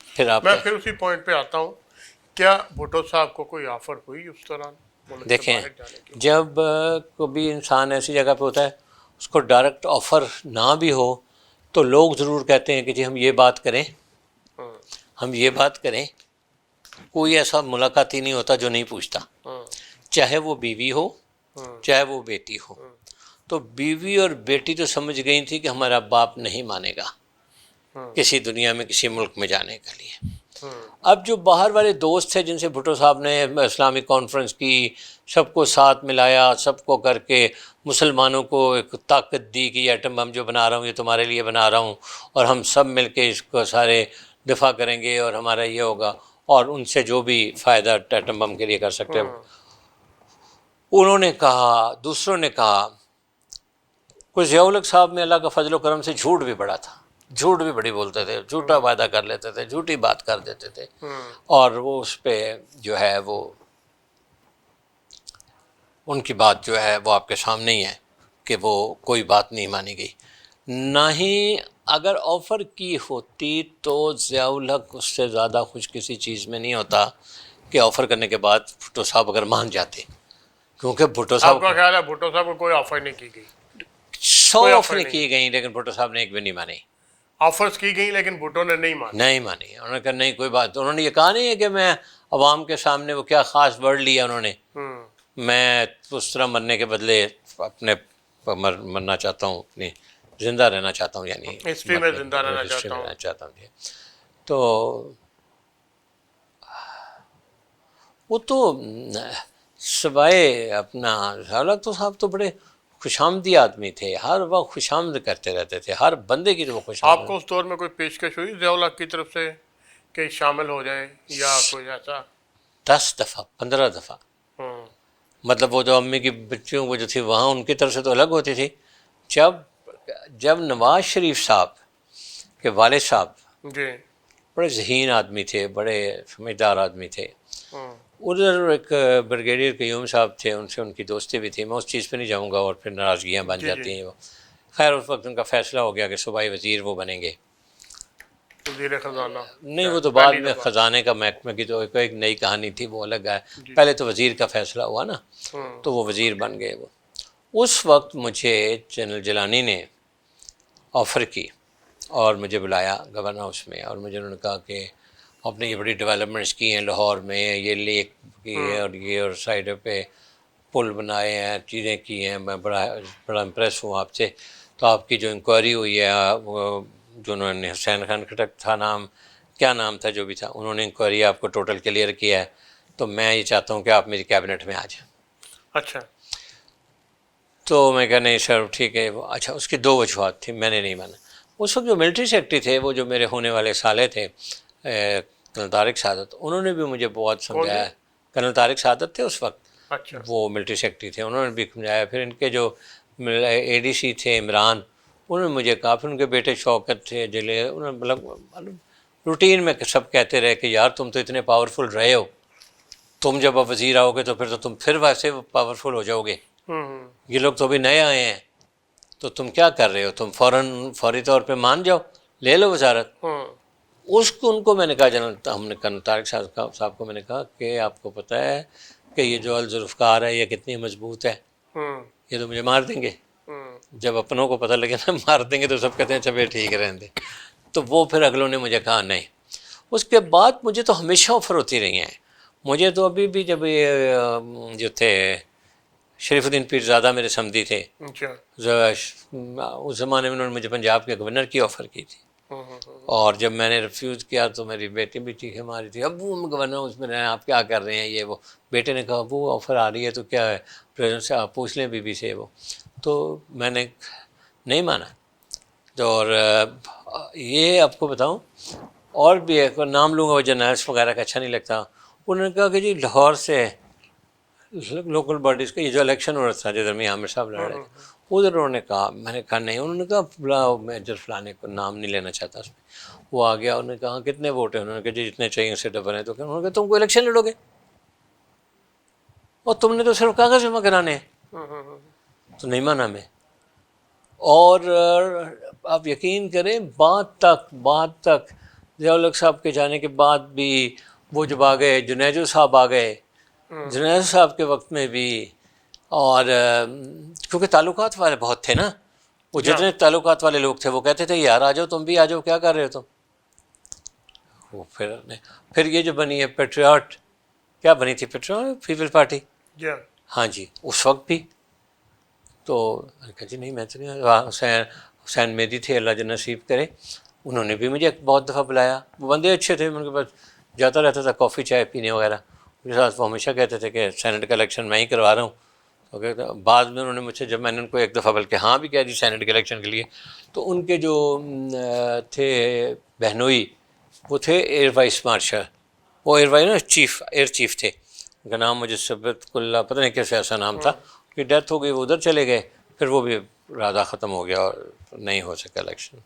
پھر آپ میں پھر اسی پوائنٹ پہ آتا ہوں کیا بھٹو صاحب کو کوئی آفر ہوئی اس دوران ملک سے دیکھیں باہر جانے کی؟ جب کبھی انسان ایسی جگہ پہ ہوتا ہے اس کو ڈائریکٹ آفر نہ بھی ہو تو لوگ ضرور کہتے ہیں کہ جی ہم یہ بات کریں، ہاں ہم یہ بات کریں. کوئی ایسا ملاقاتی نہیں ہوتا جو نہیں پوچھتا، ہاں چاہے وہ بیوی ہو ہاں چاہے وہ بیٹی ہو. تو بیوی اور بیٹی تو سمجھ گئی تھی کہ ہمارا باپ نہیں مانے گا ہاں کسی دنیا میں کسی ملک میں جانے کے لیے. ہاں اب جو باہر والے دوست تھے جن سے بھٹو صاحب نے اسلامی کانفرنس کی، سب کو ساتھ ملایا، سب کو کر کے مسلمانوں کو ایک طاقت دی کہ یہ ایٹم بم جو بنا رہا ہوں یہ تمہارے لیے بنا رہا ہوں اور ہم سب مل کے اس کو سارے دفاع کریں گے اور ہمارا یہ ہوگا، اور ان سے جو بھی فائدہ ایٹم بم کے لیے کر سکتے ہیں. انہوں نے کہا، دوسروں نے کہا. کچھ ضیاء الحق صاحب میں اللہ کا فضل و کرم سے جھوٹ بھی بڑا تھا، جھوٹ بھی بڑی بولتے تھے، جھوٹا وعدہ کر لیتے تھے، جھوٹی بات کر دیتے تھے، اور وہ اس پہ جو ہے وہ ان کی بات جو ہے وہ آپ کے سامنے ہی ہے کہ وہ کوئی بات نہیں مانی گئی. نہ ہی اگر آفر کی ہوتی تو ضیاء الحق اس سے زیادہ خوش کسی چیز میں نہیں ہوتا کہ آفر کرنے کے بعد بھٹو صاحب اگر مان جاتے، کیونکہ بھٹو آپ صاحب کا خیال ہے بھٹو صاحب کو کوئی آفر نہیں کی گئی؟ 100 کوئی آفر آفریں نہیں، کی گئیں لیکن بھٹو صاحب نے ایک بھی نہیں مانی. آفرز کی گئی لیکن بھٹو نے نہیں مانی. نہیں مانی. انہوں نے کہا نہیں کوئی بات. انہوں نے یہ کہا نہیں ہے کہ میں عوام کے سامنے وہ کیا خاص ورڈ لیا انہوں نے، میں اس طرح مرنے کے بدلے اپنے مرنا چاہتا ہوں، اپنی زندہ رہنا چاہتا ہوں، یعنی ہسٹری میں زندہ رہنا ہسٹری چاہتا میں ہوں. رہنا چاہتا ہوں. تو وہ تو سوائے اپنا حالت تو صاحب تو بڑے خوش آمدی آدمی تھے، ہر وقت خوش آمد کرتے رہتے تھے، ہر بندے کی وہ خوش آپ آمد. کو اس دور میں کوئی پیشکش ہوئی ضیاء الحق کی طرف سے کہ شامل ہو جائیں یا کوئی ایسا؟ 10 دفعہ 15 دفعہ. ہاں مطلب وہ جو امی کی بچیوں کو جو تھی وہاں ان کی طرف سے تو الگ ہوتی تھی. جب نواز شریف صاحب کے والد صاحب جی بڑے ذہین آدمی تھے، بڑے سمجھدار آدمی تھے، ہاں ادھر ایک بریگیڈیئر قیوم صاحب تھے، ان سے ان کی دوستی بھی تھی. میں اس چیز پہ نہیں جاؤں گا اور پھر ناراضگیاں بن جی جاتی جی ہیں. وہ خیر اس وقت ان کا فیصلہ ہو گیا کہ صوبائی وزیر وہ بنیں گے. وزیر خزانہ. نہیں وہ تو بعد میں خزانے کا محکمہ کی تو ایک نئی کہانی تھی، وہ الگ ہے. پہلے تو وزیر کا فیصلہ ہوا نا، تو وہ وزیر بن گئے. وہ اس وقت مجھے جنرل جیلانی نے آفر کی اور مجھے بلایا گورنر ہاؤس میں، اور مجھے انہوں نے کہا کہ آپ نے یہ بڑی ڈیولپمنٹس کی ہیں لاہور میں، یہ لیک کی ہے اور یہ اور سائڈ پہ پل بنائے ہیں، چیزیں کی ہیں، میں بڑا امپریس ہوں آپ سے. تو آپ کی جو انکوائری ہوئی ہے، وہ جو انہوں نے حسین خان کھٹک تھا نام، کیا نام تھا جو بھی تھا، انہوں نے انکوائری آپ کو ٹوٹل کلیئر کیا ہے، تو میں یہ چاہتا ہوں کہ آپ میری کیبنٹ میں آ جائیں. اچھا تو میں کہا نہیں سر ٹھیک ہے. اچھا اس کی 2 وجوہات تھیں، میں نے نہیں مانا. اس وقت جو ملٹری سیکرٹری تھے، وہ جو میرے ہونے والے سالے تھے، کرنل طارق سعادت، انہوں نے بھی مجھے بہت کون سمجھایا. جی؟ کرنل طارق سعادت تھے اس وقت، اچھا وہ ملٹری سیکرٹری تھے، انہوں نے بھی سمجھایا. پھر ان کے جو اے ڈی سی تھے عمران، انہوں نے مجھے کہا. پھر ان کے بیٹے شوکت تھے جلے، انہوں نے مطلب روٹین میں سب کہتے رہے کہ یار تم تو اتنے پاورفل رہے ہو، تم جب اب وزیر آؤ گے تو پھر تو تم پھر ویسے پاورفل ہو جاؤ گے. یہ لوگ تو ابھی نئے آئے ہیں، تو تم کیا کر رہے ہو، تم فوری طور پہ مان جاؤ، لے لو وزارت. ان کو میں نے کہا ہم نے کرنل طارق صاحب کو میں نے کہا کہ آپ کو پتہ ہے کہ یہ جو الذوالفقار ہے یہ کتنی مضبوط ہے، یہ تو مجھے مار دیں گے. جب اپنوں کو پتہ لگے نا مار دیں گے تو سب کہتے ہیں چلے ٹھیک رہیں دیں. تو وہ پھر اگلوں نے مجھے کہا نہیں. اس کے بعد مجھے تو ہمیشہ آفر ہوتی رہی ہیں. مجھے تو ابھی بھی جب یہ جو تھے شریف الدین پیرزادہ میرے سمدھی تھے، اچھا اس زمانے میں انہوں نے مجھے پنجاب کے گورنر کی آفر کی تھی، اور جب میں نے ریفیوز کیا تو میری بیٹی بھی چیخیں ماری تھی، ابو ہم گورنر ہاؤس میں رہے ہیں، آپ کیا کر رہے ہیں یہ وہ. بیٹے نے کہا ابو آفر آ رہی ہے تو کیا ہے، پریزیڈنٹ سے آپ پوچھ لیں بی بی سے. وہ تو میں نے نہیں مانا. اور یہ آپ کو بتاؤں اور بھی ایک نام لوں گا، وہ جرنلسٹ وغیرہ کا اچھا نہیں لگتا. انہوں نے کہا کہ جی لاہور سے لوکل باڈیز کا یہ جو الیکشن ہو رہا تھا جدھر میں عامر صاحب لڑ رہے تھے، ادھر انہوں نے کہا، میں نے کہا نہیں. انہوں نے کہا بلاؤ، میجر فلانے کو نام نہیں لینا چاہتا اس میں. وہ آ گیا، انہوں نے کہا کتنے ووٹ ہیں، انہوں نے کہا جی جتنے چاہیے اس سے ڈبل ہیں. تو انہوں نے کہا تم کو الیکشن لڑو گے اور تم نے تو صرف کاغذ جمع کرانے ہیں. تو نہیں مانا میں. اور آپ یقین کریں بات تک ضیاء الحق صاحب کے جانے کے بعد بھی وہ جب آ گئے جنیجو صاحب آ گئے، جنیجو صاحب کے وقت میں بھی، اور کیونکہ تعلقات والے بہت تھے نا، وہ جتنے تعلقات والے لوگ تھے وہ کہتے تھے یار آ جاؤ تم بھی آ جاؤ، کیا کر رہے ہو تم. وہ پھر یہ جو بنی ہے پیٹریاٹ، کیا بنی تھی پیٹریاٹ پیپل پارٹی، جی ہاں جی اس وقت بھی. تو میں نے کہا جی نہیں میں تو نہیں، حسین میدی تھے اللہ جل نصیب کرے، انہوں نے بھی مجھے بہت دفعہ بلایا، وہ بندے اچھے تھے، ان کے پاس جاتا رہتا تھا کافی چائے پینے وغیرہ میرے ساتھ. وہ ہمیشہ کہتے تھے کہ سینٹ کا الیکشن میں ہی کروا رہا ہوں. تو کہتے بعد میں انہوں نے مجھ سے، جب میں نے ان کو ایک دفعہ بلکہ ہاں بھی کہہ دی سینٹ کے الیکشن کے لیے، تو ان کے جو تھے بہنوئی، وہ تھے ایئر وائس مارشل، وہ ایئر وائس نا چیف، ایئر چیف تھے، ان کا نام مجھے ثبت اللہ پتہ نہیں کیسے ایسا نام تھا، ان کی ڈیتھ ہو گئی، وہ ادھر چلے گئے، پھر وہ بھی رادہ ختم ہو گیا اور نہیں ہو سکا الیکشن.